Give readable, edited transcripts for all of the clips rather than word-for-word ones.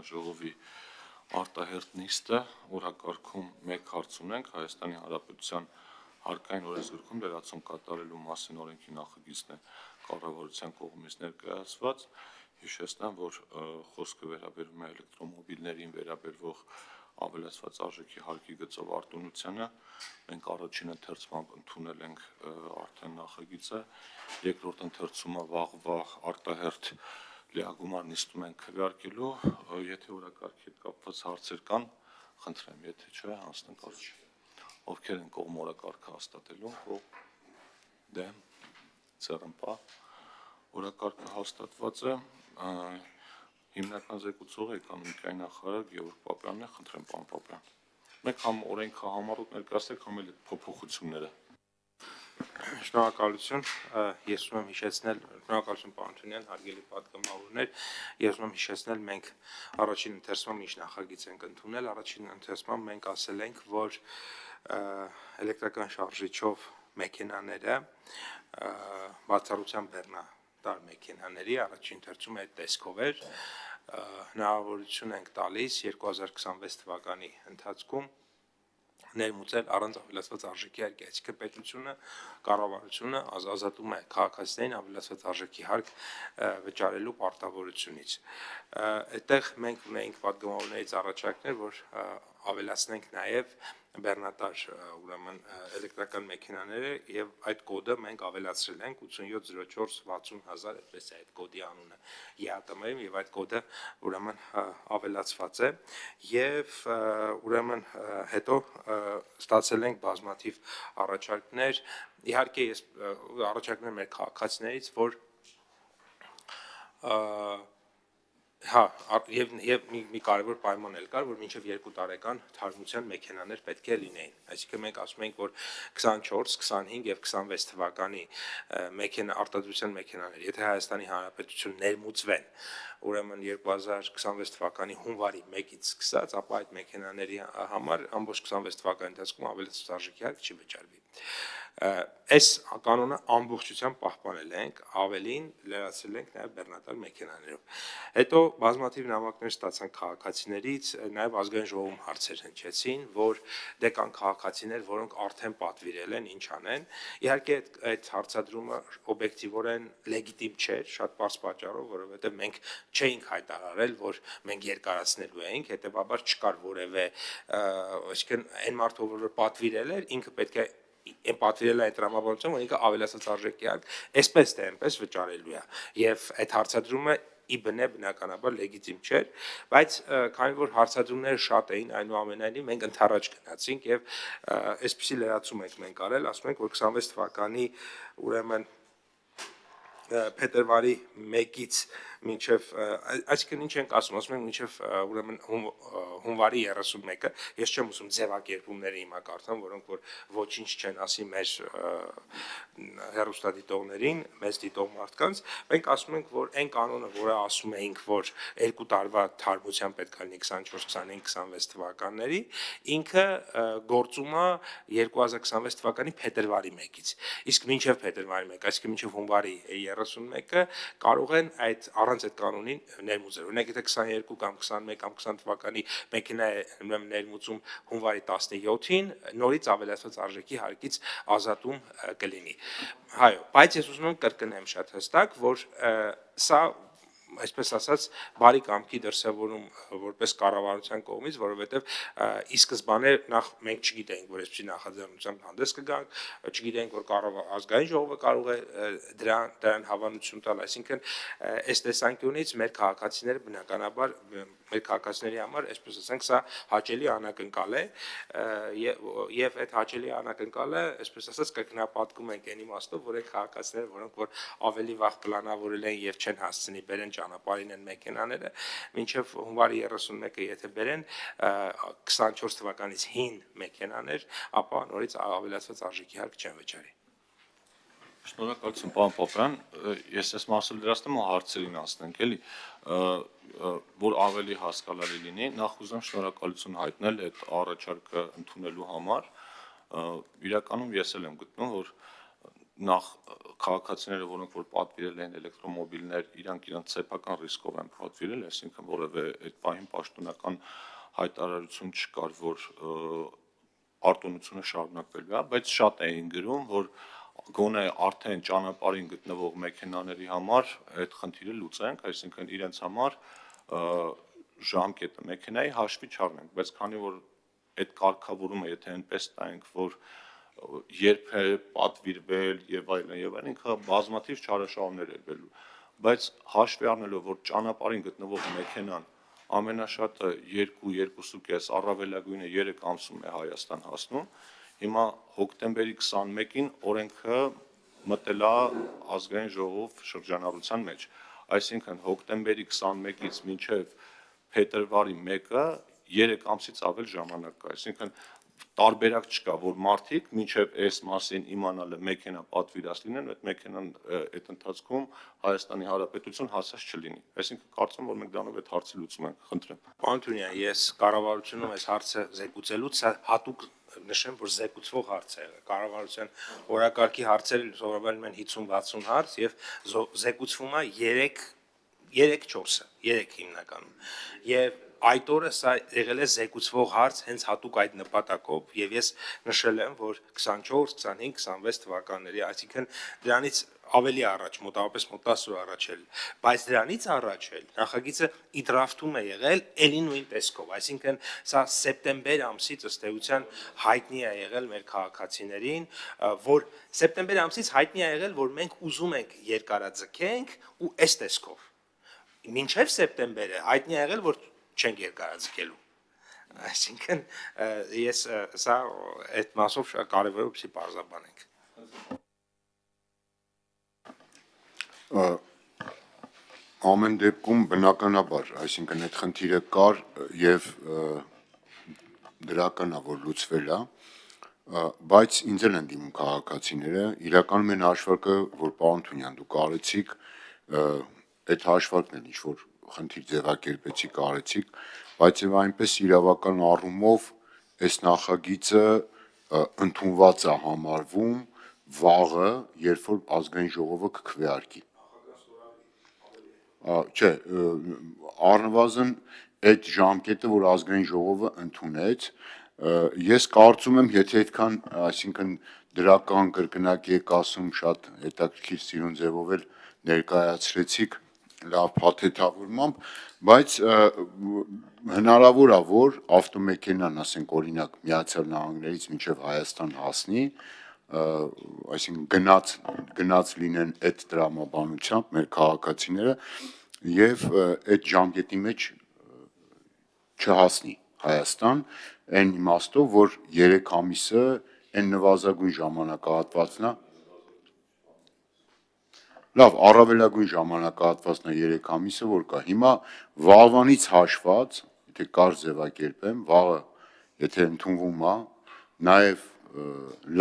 հանձնաժողովի արտահերթ նիստը, օրակարգում մեկ հարց ունենք Հայաստանի Հանրապետության հարկային օրենսգրքում լրացում կատարելու մասին օրենքի նախագիծն է կառավարության կողմից ներկայացված։ Հիշեցնեմ, որ խոսքը վերաբերում է էլեկտրոմոբիլներին վերաբերվող ավելացված արժեքի հարկի գծով արտոնությանը։ Մենք առաջին ընթերցմամբ ընդունել ենք արդեն նախագիծը, երկրորդ ընթերցումը վաղվա արտահերթ լիագումար նիստում ենք քվեարկելու, եթե օրակարգի հետ կապված հարցեր կան, խնդրեմ, եթե չէ, անցնենք առաջ։ Ովքեր են կողմ օրակարգը հաստատելու, դեմ, ձեռնպահ, օրակարգը հաստատված է, հիմնական զեկուցողը էկոնոմիկայի նախարար Գևորգ Պապյանն է, խնդրեմ պարոն Պապյան։ Մեկ համ օրենքը համառոտ ներկայացրեք, համ էլ փոփոխությունները։ Շնորհակալություն, ես ուզում եմ հիշեցնել, շնորհակալություն պարոն Թունյան, հարգելի պատգամավորներ, ես ուզում եմ հիշեցնել, մենք առաջին ընթերցման ինչ նախագիծ ենք ընդունել, առաջին ընթերցման մենք ասել ենք, որ էլեկտրական շարժիչով մեքենաները բացառությամբ բեռնատար մեքենաների առաջին ընթերցումը այդ տեսքով էր, հնարավորություն ենք տալիս 2026 թվականի ընթացքում ներմուծել առանց ավելացված արժեքի հարկի, այսինքն պետությունը, կառավարությունը ազատում է քաղաքացիներին ավելացված արժեքի հարկ վճարելու պարտավորությունից։ Այդտեղ մենք ունեինք պատգամավորներից առաջարկներ, որ ավելացնենք նաև բեռնատար ուրեմն էլեկտրական մեքենաները եւ այդ կոդը մենք ավելացրել ենք 87046000, այդպես է այդ կոդի անունը ԵԱՏՄ-ում եւ այդ կոդը ուրեմն ավելացված է եւ ուրեմն հետո ստացել ենք բազմաթիվ առաջարկներ, իհարկե ես առաջարկներ մեր քաղաքացիներից, որ եւ մի կարևոր պայման էլ կար, որ մինչեւ 2 տարեկան թարմության մեքենաներ պետք է լինեին, այսինքն մենք ասում ենք, որ 24, 25 եւ 26 թվականի արտադրության մեքենաներ, եթե Հայաստանի Հանրապետություն ներմուծվեն, ուրեմն 2026 թվականի հունվարի 1-ից սկսած, ապա այդ մեքենաների համար ամբողջ 26 թվականի ընթացքում ավելացված արժեքի հարկ չի վճարվի։ Այս կանոնը ամբողջությամբ պահպանել ենք, ավելին լրացրել ենք նաև բեռնատար մեքենաներով։ Հետո բազմաթիվ նամակներ ստացանք քաղաքացիներից, նաև ազգային ժողովում հարցեր հնչեցին, որ դե կան քաղաքացիներ, որոնք արդեն պատվիրել են, ինչ անեն։ Իհարկե այդ հարցադրումը օբյեկտիվորեն լեգիտիմ չէր, շատ պարզ պատճառով, որովհետև մենք չէինք հայտարարել, որ մենք երկարացնելու էինք, հետեւաբար չկար որևէ, այսինքն այն մարդը, որ պատվիրել էր, ինքը պետք է պատվիրել այդ տրամաբանության, որ ինքը ավելացած արժեքի հարկ, այսպես թե այնպես վճարելու է, եւ այդ հարցադրումը ի բնականաբար լեգիտիմ չէր, բայց քանի որ հարցադրումները շատ էին, այնուամենայնիվ մենք ընդառաջ գնացինք եւ այսպիսի լրացում ենք մենք արել, ասում ենք, որ 26 թվականի ուրեմն փետրվարի 1-ից մինչև, այսինքն ինչ ենք ասում ենք մինչև ուրեմն հունվարի 31-ը, ես չեմ ուզում ձևակերպումները հիմա կարդամ, որոնք որ ոչինչ չեն ասի մեր հեռուստադիտողներին, մեզ դիտող մարդկանց, մենք ասում ենք, որ այն կանոնը, որը ասում էինք, որ 2 տարվա թարմության պետք է լինի 24, 25, 26 թվականների, ինքը գործում է 2026 թվականի փետրվարի 1-ից, իսկ մինչև փետրվարի 1, այսինքն մինչև հունվարի 31-ը կարող են առանց այդ կանոնին ներմուծել։ Օրինակ, եթե 22 կամ 21 կամ 20 թվականի մեքենա է ներմուծում հունվարի 17-ին, նորից ավելացված արժեքի հարկից ազատում կլինի։ Հայո, բայց ես ուզում եմ կրկնեմ շատ հստակ, որ սա այսպես ասած բարի կամքի դրսևորում որպես կառավարության կողմից, որովհետև ի սկզբանե նախ մենք չգիտեինք, որ այսպիսի նախաձեռնությամբ հանդես կգանք, չգիտեինք, որ ազգային ժողովը կարող է դրան հավանություն տալ, այսինքն այս տեսանկյունից մեր քաղաքացիները բնականաբար մեր քաղաքացիների համար, այսպես ասենք, սա հաճելի անակնկալ է եւ այդ հաճելի անակնկալը, այսպես ասած, կրկնապատկում ենք այն իմաստով, որ այդ քաղաքացիները, որոնք որ ավելի վաղ պլանավորել են եւ չեն հասցնի բերեն ճանապարհին են մեքենաները, մինչև հունվարի 31-ը եթե բերեն 24 թվականից հին մեքենաներ, ապա նորից ավելացված արժեքի հարկ չեն վճարի։ Շնորհակալություն պարոն Պապյան, ես այս մասը լրացնեմ ու հարցերին անցնենք, էլի, որ ավելի հասկանալի լինի, նախ ուզեմ շնորհակալություն հայտնել այդ առաջարկը ընդունելու համար, իրականում ես էլ եմ գտնում, որ նախ քաղաքացիները, որոնք որ պատվիրել են էլեկտրոմոբիլներ, իրանք սեփական ռիսկով են պատվիրել, այսինքն որևէ այդ պահին պաշտոնական հայտարարություն չկար, որ արտոնությունը շարունակվելու է, բայց շատ էին գրում, որ գոնե արդեն ճանապարհին գտնվող մեքենաների համար այդ խնդիրը լուծենք, այսինքն իրենց համար ժամկետը մեքենայի հաշվի չառնենք, բայց քանի որ այդ կարգավորումը, եթե այնպես տայինք, որ երբ է պատվիրվել եւ այլն, ինքը բազմաթիվ չարաշահումներ է բերելու, բայց հաշվի առնելով, որ ճանապարհին գտնվող մեքենան ամենաշատը 2-2.5, առավելագույնը 3 ամսում է Հայաստան հասնում, հիմա հոկտեմբերի 21-ին օրենքը մտել է ազգային ժողով շրջանառության մեջ, այսինքն հոկտեմբերի 21-ից մինչև փետրվարի 1-ը 3 ամսից ավել ժամանակ կա, այսինքն տարբերակ չկա, որ մարդիկ մինչև այս մասին իմանալը մեքենա պատվիրած լինեն, այդ մեքենան այդ ընթացքում Հայաստանի Հանրապետություն հասած չլինի, այսինքն կարծում որ մենք դրանով այդ հարցը լուծում ենք, խնդրեմ։ Պարոն Թունյան, ես կառավարությունում այս հարցը զեկուցելուց հատուկ նշեմ, որ զեկուցվող հարց է եղել, կառավարության օրակարգի հարցերը սովորաբար ունեն 50-60 հարց եւ զեկուցվում է 3-4 հիմնականում եւ այդ օրը սա եղել է զեկուցվող հարց հենց հատուկ այդ նպատակով եւ ես նշել եմ, որ 24, 25, 26 թվականների, այսինքն դրանից ավելի առաջ, մոտավորապես 10 օր առաջ էլ, բայց դրանից առաջ էլ նախագիծը իդրաֆտում է եղել ելի նույն տեսքով, այսինքն սա սեպտեմբեր ամսից ըստ էության հայտնի է եղել մեր քաղաքացիներին, որ սեպտեմբեր ամսից հայտնի է եղել, որ մենք ուզում ենք երկարաձգենք ու այս տեսքով։ Մինչև սեպտեմբերը հայտնի է եղել, որ չենք երկարաձգելու։ Այսինքն ես սա այդ մասով կարևոր է պիտի բարձրաբանենք։ Ամեն դեպքում բնականաբար, այսինքն այդ խնդիրը կար եւ դրական է, որ լուծվել է, բայց ինձ էլ են դիմում քաղաքացիները, իրականում են հաշվարկը, որ պարոն Թունյան դուք արեցիք, այդ հաշվարկն էլ ինչ որ խնդիր ձևակերպեցիք, արեցիք, բայց եւ այնպես իրավական առումով այս նախագիծը ընդունված է համարվում վաղը, երբ որ ազգային ժողովը կքվեարկի։ Չէ, առնվազն այդ ժամկետը, որ ազգային ժողովը ընդունեց, ես կարծում եմ, եթե այդքան, այսինքն դրական կրկնակ եք ասում, շատ հետաքրքիր սիրուն ձևով էլ ներկայացրեցիք, լավ փաթեթավորմամբ, բայց հնարավոր է, որ ավտոմեքենան, ասենք օրինակ Միացյալ Նահանգներից մինչև Հայաստան հասնի, այսինքն գնաց լինեն այդ տրամաբանությամբ մեր քաղաքացիները եւ այդ ժամկետի մեջ չհասնի Հայաստան, այն իմաստով, որ 3 ամիսը այն նվազագույն ժամանակահատվածն է, լավ, առավելագույն ժամանակահատվածն է 3 ամիսը, որ կա, հիմա վաղվանից հաշված, եթե կար ձևակերպեմ, վաղը, եթե ընդունվում է, նաեւ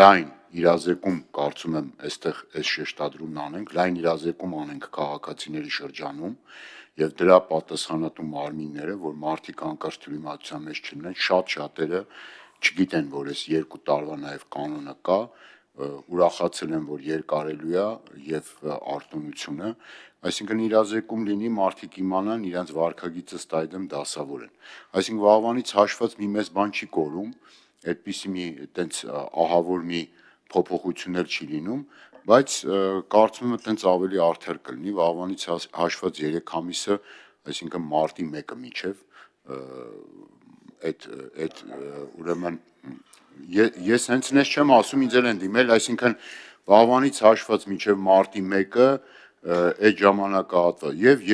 լայն իրազեկում կարծում եմ այստեղ այս շեշտադրումն անենք, լայն իրազեկում անենք քաղաքացիների շրջանում եւ դրա պատասխանատու մարմինները, որ մարդիկ անկարծ թյուրիմացության մեջ չլինեն, շատ-շատերը չգիտեն, որ այս 2 տարվա նաեւ կանոնը կա, ուրախացել են, որ երկարելու է եւ արտոնությունը, այսինքն իրազեկում լինի, մարդիկ իմանան իրենց վարքագիծը ստայդեմ դասավորեն, այսինքն վաղվանից հաշված մի մեծ բան չի կորում, այդպիսի մի այտենց ահավոր մի փոփոխություններ չի լինում, բայց կարծում եմ այտենց ավելի արդար կլինի, վաղվանից հաշված 3 ամիսը, այսինքն մարտի 1-ը միջև այդ ուրեմն ես հենց նես չեմ ասում, ինձ էլ են դիմել, այսինքն վաղվանից հաշված միջև մարտի 1-ը այդ ժամանակահատված եւ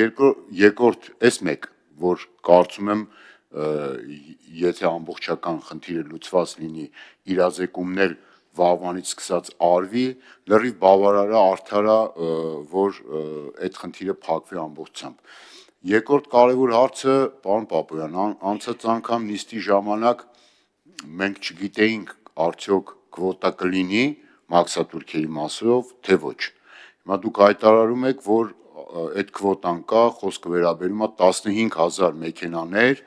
երկրորդ այս մեկ, որ կարծում եմ եթե ամբողջական խնդիրը լուծված լինի, իրազեկումներ վաղվանից սկսած արվի, լրիվ բավարար է, արդար է, որ այդ խնդիրը փակվի ամբողջությամբ։ Երկրորդ կարևոր հարցը, պարոն Պապոյան, անցած անգամ նիստի ժամանակ մենք չգիտեինք արդյոք կվոտա կլինի մաքսատուրքերի մասով, թե ոչ։ Հիմա դուք հայտարարում եք, որ այդ կվոտան կա, խոսքը վերաբերում է 15000 մեքենաներ,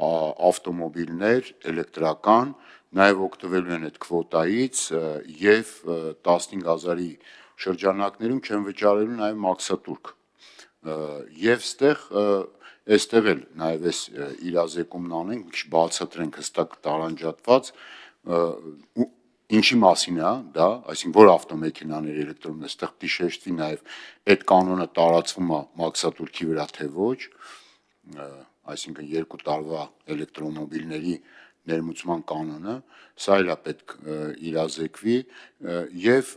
ավտոմոբիլներ, էլեկտրական, նաև օգտվելու են այդ քվոտայից եւ 15000-ի շրջանակներում չեն վճարելու նաև մաքսատուրք։ Եվ այստեղ էլ նաև այս իրազեկումն անենք, մի քիչ բացատրենք հստակ տարանջատված, ինչի մասին է դա, այսինքն որ ավտոմեքենաների էլեկտրոնն այստեղ պիտի շեշտվի նաև այդ կանոնը տարածվում է մաքսատուրքի վրա թե ոչ, այսինքն 2 տարվա էլեկտրոմոբիլների ներմուծման կանոնը, սա էլ է պետք իրազեկվի եւ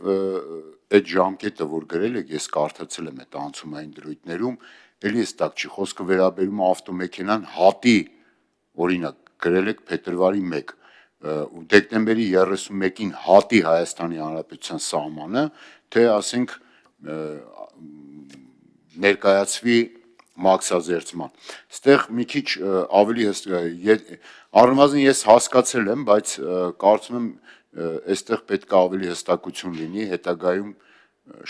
այդ ժամկետը, որ գրել եք, ես կարդացել եմ այդ անցումային դրույթներում, էլի հստակ չի, խոսքը վերաբերում է ավտոմեքենան հատի, օրինակ գրել եք փետրվարի 1 ու դեկտեմբերի 31-ին հատի Հայաստանի Հանրապետության սահմանը, թե ասենք ներկայացվի մաքսազերծման։ Այստեղ մի քիչ ավելի առնվազն ես հասկացել եմ, բայց կարծում եմ այստեղ պետք է ավելի հստակություն լինի, հետագայում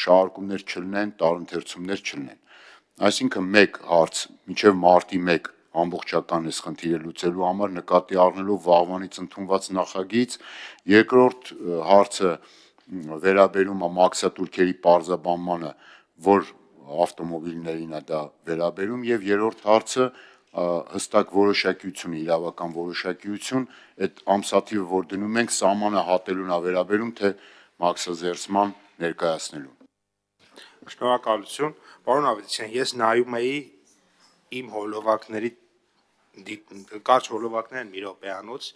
շահարկումներ չլինեն, տարընթերցումներ չլինեն։ Այսինքն մեկ հարց, մինչև մարտի 1 ամբողջական այս խնդիրը լուծելու համար նկատի առնելով վաղվանից ընդունված նախագիծ, երկրորդ հարցը վերաբերում է մաքսատուրքերի պարզաբանմանը, որ ավտոմոբիլներին է դա վերաբերում, եւ երրորդ հարցը հստակ որոշակիություն, իրավական որոշակիություն, այդ ամսաթիվը, որ դնում ենք, սահմանը հատելուն է վերաբերում, թե մաքսազերծման ներկայացնելուն։ Շնորհակալություն, պարոն Ավետիսյան, ես նայում էի իմ հոլովակների կարճ հոլովակներ են մի րոպեանոց,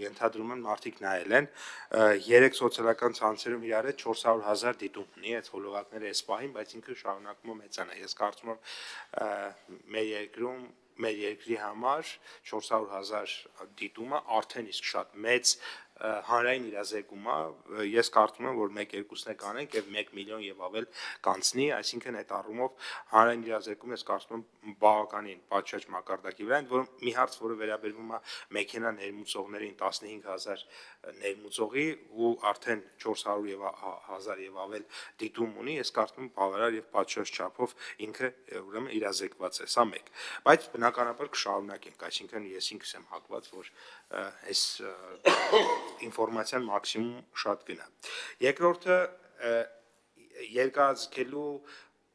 ենթադրում եմ մարդիկ նայել են, 3 սոցիալական ցանցերում իրար հետ 400,000 դիտում ունի այդ հոլովակները այս պահին, բայց ինքը շարունակում է մեծանալ։ Ես կարծում եմ մեր երկրում, մեր երկրի համար 400,000 դիտումը արդեն իսկ շատ մեծ հանրային իրազեկում է, ես կարծում եմ, որ 1-2-ն է կանենք եւ 1 միլիոն եւ ավել կանցնի, այսինքն այդ առումով հանրային իրազեկում ես կարծում եմ բավականին պատշաճ մակարդակի վրա, որ մի հարց, որը վերաբերվում է մեքենա ներմուծողներին 15,000 ներմուծողի ու արդեն 400,000 եւ ավել դիտում ունի, ես կարծում եմ բավարար եւ պատշաճ չափով ինքը ուրեմն իրազեկված է, սա մեկ, բայց բնականաբար կշարունակենք, այսինքն ես ինքս եմ հակված, որ այս ինֆորմացիան մաքսիմում շատ գնա։ Երկրորդը երկարաձգելու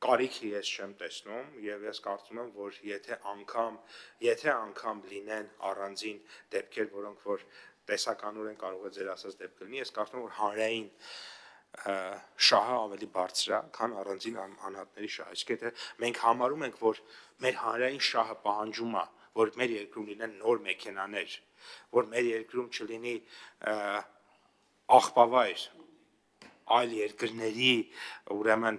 կարիքի ես չեմ տեսնում եւ ես կարծում եմ, որ եթե անգամ լինեն առանձին դեպքեր, որոնք որ տեսականորեն կարող է ձեր ասած դեպք լինի, ես կարծում եմ, որ հանրային շահը ավելի բարձր է, քան առանձին անհատների շահը։ Իսկ եթե մենք համարում ենք, որ մեր հանրային շահը պահանջում է, որ մեր երկրում լինեն նոր մեքենաներ, որ մեր երկրում չլինի աղբավայր այլ երկրների ուրեմն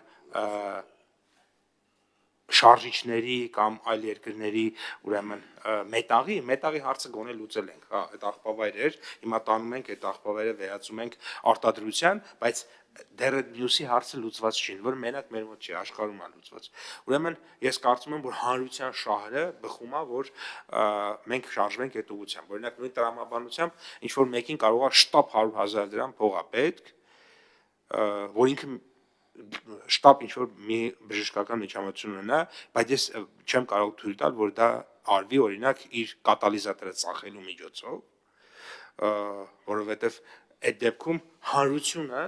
շարժիչների կամ այլ երկրների ուրեմն մետաղի հարցը գոնե լուծել ենք, հա, այդ աղբավայր էր, հիմա տանում ենք այդ աղբավայրը վերածում ենք արտադրության, բայց դեռ մյուսի հարցը լուծված չի, որ մենակ մեր մոտ չի, աշխարհում է լուծված։ Ուրեմն ես կարծում եմ, որ հանրության շահը բխում է, որ մենք շարժվենք այդ ուղղությամբ։ Օրինակ նույն տրամաբանությամբ ինչ որ մեկին կարող է շտապ 100,000 դրամ փող է պետք, որ ինքը շտապ ինչ որ մի բժշկական միջամտություն ունենա, բայց ես չեմ կարող թույլ տալ, որ դա արվի օրինակ իր կատալիզատորը ծախելու միջոցով, որովհետև այդ դեպքում հանրությունը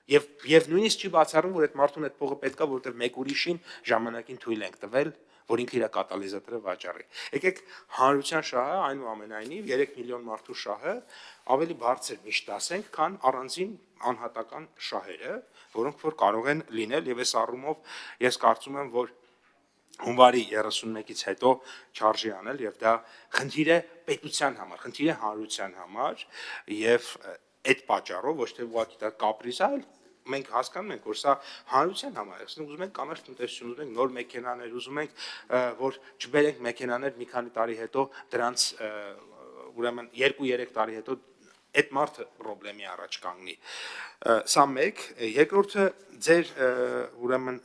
եւ նույնիսկ չի բացառում, որ այդ մարդուն այդ փողը պետքա, որովհետև մեկ ուրիշին ժամանակին թույլ ենք տվել, որ ինքը իր կատալիզատորը վաճառի։ Եկեք հանրության շահը այնուամենայնիվ 3 միլիոն մարդու շահը ավելի բարձր միշտ ասենք, քան առանձին անհատական շահերը, որոնք որ կարող են լինել եւ այս առումով ես կարծում եմ, որ հունվարի 31-ից հետո չարժի անել եւ դա խնդիր է պետության համար, խնդիր է հանրության համար եւ այդ պատճառով ոչ թե ուղղակի դա կապրիզ է, այլ մենք հասկանում ենք, որ սա հանրության համար է, ուզում ենք կանաչ տնտեսություն, ուզում ենք նոր մեքենաներ, ուզում ենք, որ չբերենք մեքենաներ մի քանի տարի հետո դրանց ուրեմն 2-3 տարի հետո այդ մարդը խնդրի առաջ կանգնի։ Սա մեկ, երկրորդը ձեր ուրեմն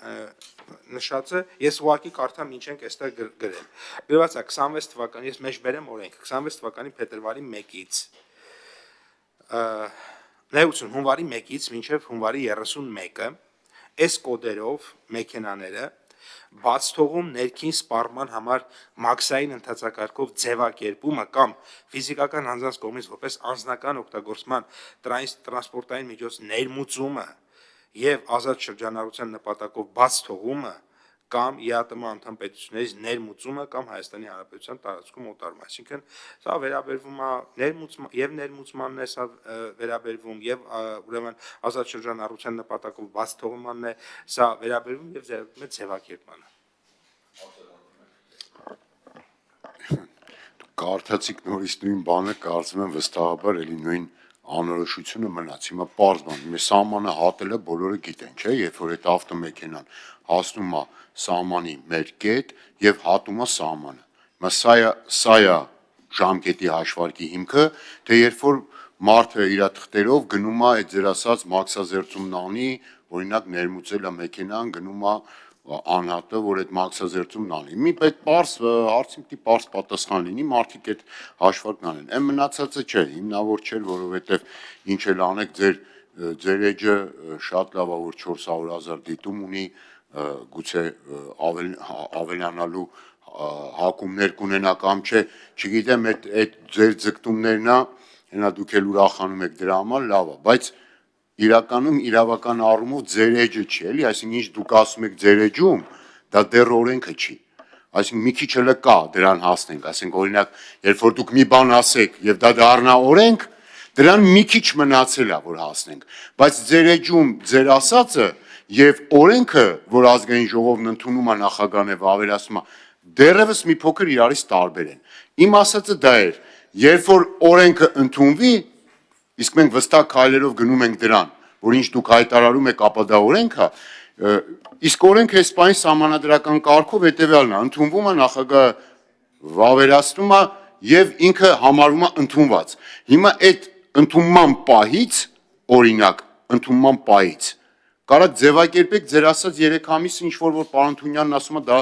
նշածը ես ուղղակի կարդամ ինչ ենք այստեղ գրել։ Գրված է 26 թվականի, ես մեջ բերեմ օրենք, 26 թվականի փետրվարի 1-ից Նայություն հունվարի 1-ից մինչև հունվարի 31-ը այս կոդերով մեքենաները բաց թողում ներքին սպառման համար մաքսային ընթացակարգով ձևակերպումը կամ ֆիզիկական անձանց կողմից որպես անձնական օգտագործման տրանսպորտային միջոց ներմուծումը եւ ազատ շրջանառության նպատակով բաց թողումը կամ ԵԱՏՄ անդամ պետություններից ներմուծումը կամ Հայաստանի Հանրապետության տարածքում օտարումը, այսինքն սա վերաբերվում է ներմուծմանն է, սա վերաբերվում եւ ուրեմն ազատ շրջանառության նպատակով բաց թողմանն է, սա վերաբերվում եւ ձևակերպմանը։ Կարդացիք նորից նույն բանը, կարծում եմ վստահաբար էլի նույն անորոշությունը մնաց։ Հիմա պարզ բան, մեր սահմանը հատելը բոլորը գիտեն, չէ՞, երբ որ այդ ավտոմեքենան հասնում է սահմանի մեր կետ եւ հատում է սահմանը։ Հիմա սա է ժամկետի հաշվարկի հիմքը, թե երբ որ մարդը իր թղթերով գնում է այդ ձեր ասած մաքսազերծումն անի, օրինակ ներմուծել է մեքենան, գնում է անհատը, որ այդ մաքսազերծումն անի։ Մի պետք պարզ հարցին պիտի պարզ պատասխան լինի, մարդիկ այդ հաշվարկն անեն։ Այն մնացածը չէ, հիմնավոր չէր, որովհետև ինչ էլ անեք ձեր էջը շատ լավ է, որ 400,000 դիտում ունի, գուցե ավելանալու հակումներ կունենա կամ չէ, չգիտեմ, այդ ձեր ձգտումներն է, հենա դուք էլ ուրախանում եք դրա համար, լավ է, բայց իրականում իրավական առումով ձեր էջը չի, էլի, այսինքն ինչ դուք ասում եք ձեր էջում, դա դեռ օրենքը չի։ Այսինքն մի քիչ էլ կա դրան հասնենք, ասենք օրինակ, երբ որ դուք մի բան ասեք եւ դա դառնա օրենք, դրան մի քիչ մնացել է, որ հասնենք, բայց ձեր էջում ձեր ասածը եւ օրենքը, որ ազգային ժողովն ընդունում է նախագահն եւ ավելացում է, դեռևս մի փոքր իրարից տարբեր են։ Իմ ասածը դա էր, երբ որ օրենքը ընդունվի, իսկ մենք վստահ քայլերով գնում ենք դրան, որ ինչ դուք հայտարարում եք, ապա դա օրենք է, իսկ օրենքը այս պահին սահմանադրական կարգով հետեւյալն է, ընդունվում է, նախագահը վավերացնում է եւ ինքը համարվում է ընդունված։ Հիմա այդ ընդունման պահից, օրինակ, ընդունման պահից կարա ձևակերպեք ձեր ասած 3 ամիսը, ինչ որ պարոն Թունյանն ասում է, դա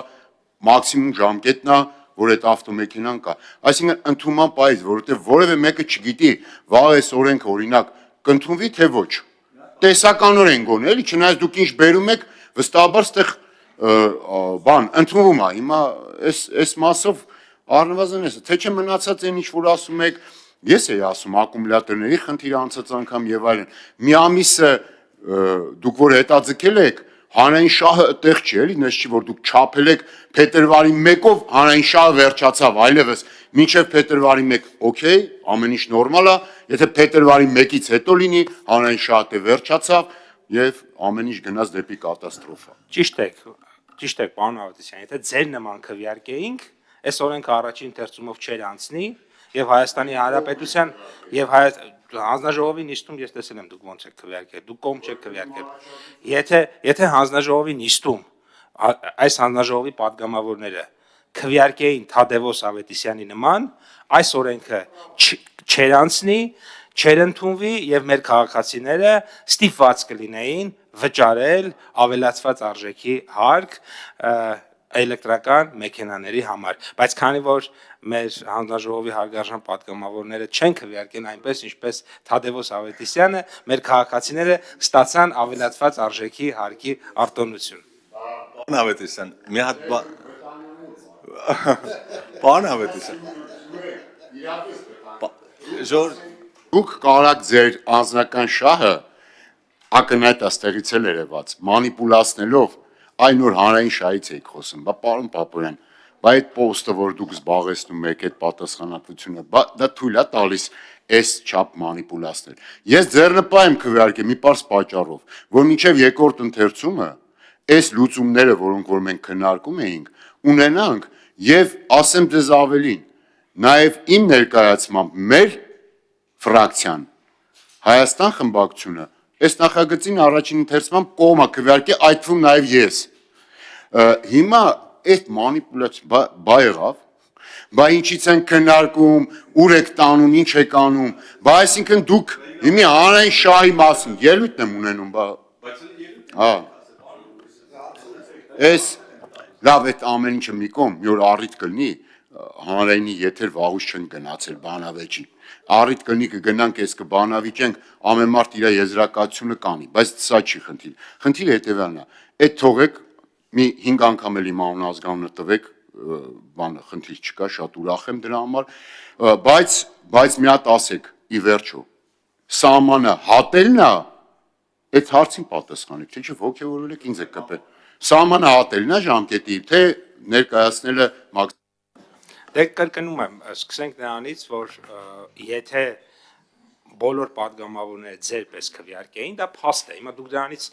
մաքսիմում ժամկետն է, որ այդ ավտոմեքենան կա։ Այսինքն ընդունման պահից, որովհետև որևէ մեկը չգիտի, վաղ այս օրենքը օրինակ կընդունվի թե ոչ։ Տեսականորեն գոնե, էլի, չնայած դուք ինչ բերում եք, վստահաբար ստեղ բան ընդունվում է։ Հիմա այս մասով առնվազն էս, թե չէ մնացած այն ինչ որ ասում եք, ես էի ասում ակումուլյատորների խնդիրը անցած անգամ եւ այլն։ Մի ամիսը դուք որ հետաձգել եք, հանրային շահը այդտեղ չի, էլի, նես չի որ դուք չափել եք փետրվարի 1-ով հանրային շահը վերջացավ, այլևս մինչև փետրվարի 1, օքեյ, ամեն ինչ նորմալ է, եթե փետրվարի 1-ից հետո լինի, հանրային շահը դե վերջացավ եւ ամեն ինչ գնաց դեպի կատաստրոֆա։ Ճիշտ եք, պարոն Ավետիսյան, եթե ձեր նման քվեարկեինք, այս օրենքը առաջին ընթերցումով չէր անցնի եւ Հայաստանի Հանրապետության եւ հանձնաժողովի նիստում ես տեսել եմ դուք ոնց եք քվեարկել, դուք կողմ չեք քվեարկել։ Եթե հանձնաժողովի նիստում այս հանձնաժողովի падգամավորները քվեարկեին Թադևոս Ավետիսյանի նման, այս օրենքը չեր անցնի, չեր ընդունվի եւ մեր քաղաքացիները ստիպված կլինեին վճարել ավելացված արժեքի հարկ էլեկտրական մեքենաների համար, բայց քանի որ մեր հանձնաժողովի հարգարժան պատգամավորները չեն քվեարկեն այնպես, ինչպես Թադևոս Ավետիսյանը, մեր քաղաքացիները ստացան ավելացված արժեքի հարկի արտոնություն։ Պարոն Ավետիսյան, մի հատ Պարոն Ավետիսյան, Դուք կարաք ձեր անձնական շահը ակնհայտ աստեղից էլ երևաց, մանիպուլացնելով այն որ հանրային շահից եք խոսում, բա պարոն Պապոյան, բա այդ պոստը, որ դուք զբաղեցնում եք, այդ պատասխանատվությունը, դա թույլ է տալիս այս չափ մանիպուլացնել։ Ես ձեռնպահ եմ քվեարկել մի պարզ պատճառով, որ մինչև երկրորդ ընթերցումը այս լուծումները, որոնք որ մենք քննարկում էինք, ունենանք եւ ասեմ ձեզ ավելին, նաեւ իմ ներկայացմամբ մեր ֆրակցիան Հայաստան խմբակցությունը այս նախագծին առաջին ընթերցմամբ կողմ է քվեարկել, այդ թվում նաեւ ես։ Հիմա այդ մանիպուլյացիա բա եղավ, բա ինչից են քննարկում, ուր եք տանում, ինչ եք անում, բա այսինքն դուք հիմի հանրային շահի մասին ելույթ եմ ունենում, բա հա։ Այս լավ այդ ամեն ինչը մի կողմ, մի օր առիթ կլինի, հանրայինի եթեր վաղուց չեն գնացել բանավեճի։ Առիթ կլինի կգնանք այս կբանավիճենք, ամեն մարդ իր եզրակացությունը կանի, բայց սա չի խնդիր։ Խնդիրը հետևյալն է, այդ թողեք մի 5 անգամ էլ իմ անուն-ազգանունը տվեք, բանը խնդիր չկա, շատ ուրախ եմ դրա համար, բայց մի հատ ասեք, ի վերջո, սահմանը հատելն է, այդ հարցին պատասխանեք, չէ՞ ոգևորվել եք ինձ եք կպել։ Սահմանը հատելն է ժամկետի, թե ներկայացնելը Դե կրկնում եմ, սկսենք նրանից, որ եթե բոլոր падգամավորները ձեր պես քվեարկեին, դա փաստ է։ Հիմա դուք դրանից,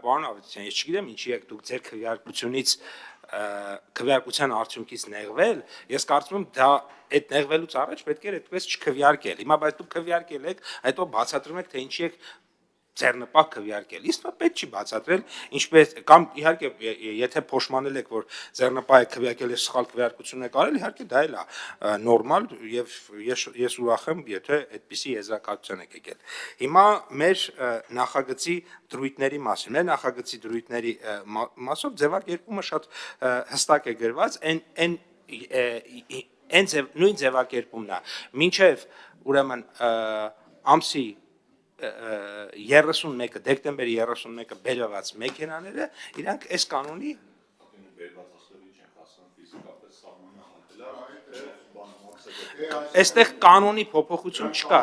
պարոն Ավետիսյան, ես չգիտեմ ինչի եք դուք ձեր քվեարկությունից քվեարկության արդյունքից նեղվել, ես կարծում եմ դա այդ նեղվելուց առաջ պետք է այդպես չքվեարկել։ Հիմա բայց դուք քվեարկել եք, հետո բացատրում եք, թե ինչի եք ձեռնպահ քվեարկել։ Իսկ պետք չի բացատրել, ինչպես կամ իհարկե եթե փոշմանել եք, որ ձեռնպահ եք քվեարկել եւ սխալ քվեարկություն եք արել, իհարկե դա էլ է նորմալ եւ ես ուրախ եմ, եթե այդպիսի եզրակացության եք եկել։ Հիմա մեր նախագծի դրույթների մասին, մեր նախագծի դրույթների մասով ձևակերպումը շատ հստակ է գրված, նույն ձևակերպումն է։ Մինչև ուրեմն ամսի 31-ը դեկտեմբերի 31-ը բերված մեքենաները իրանք այս կանոնի այստեղ կանոնի փոփոխություն չկա։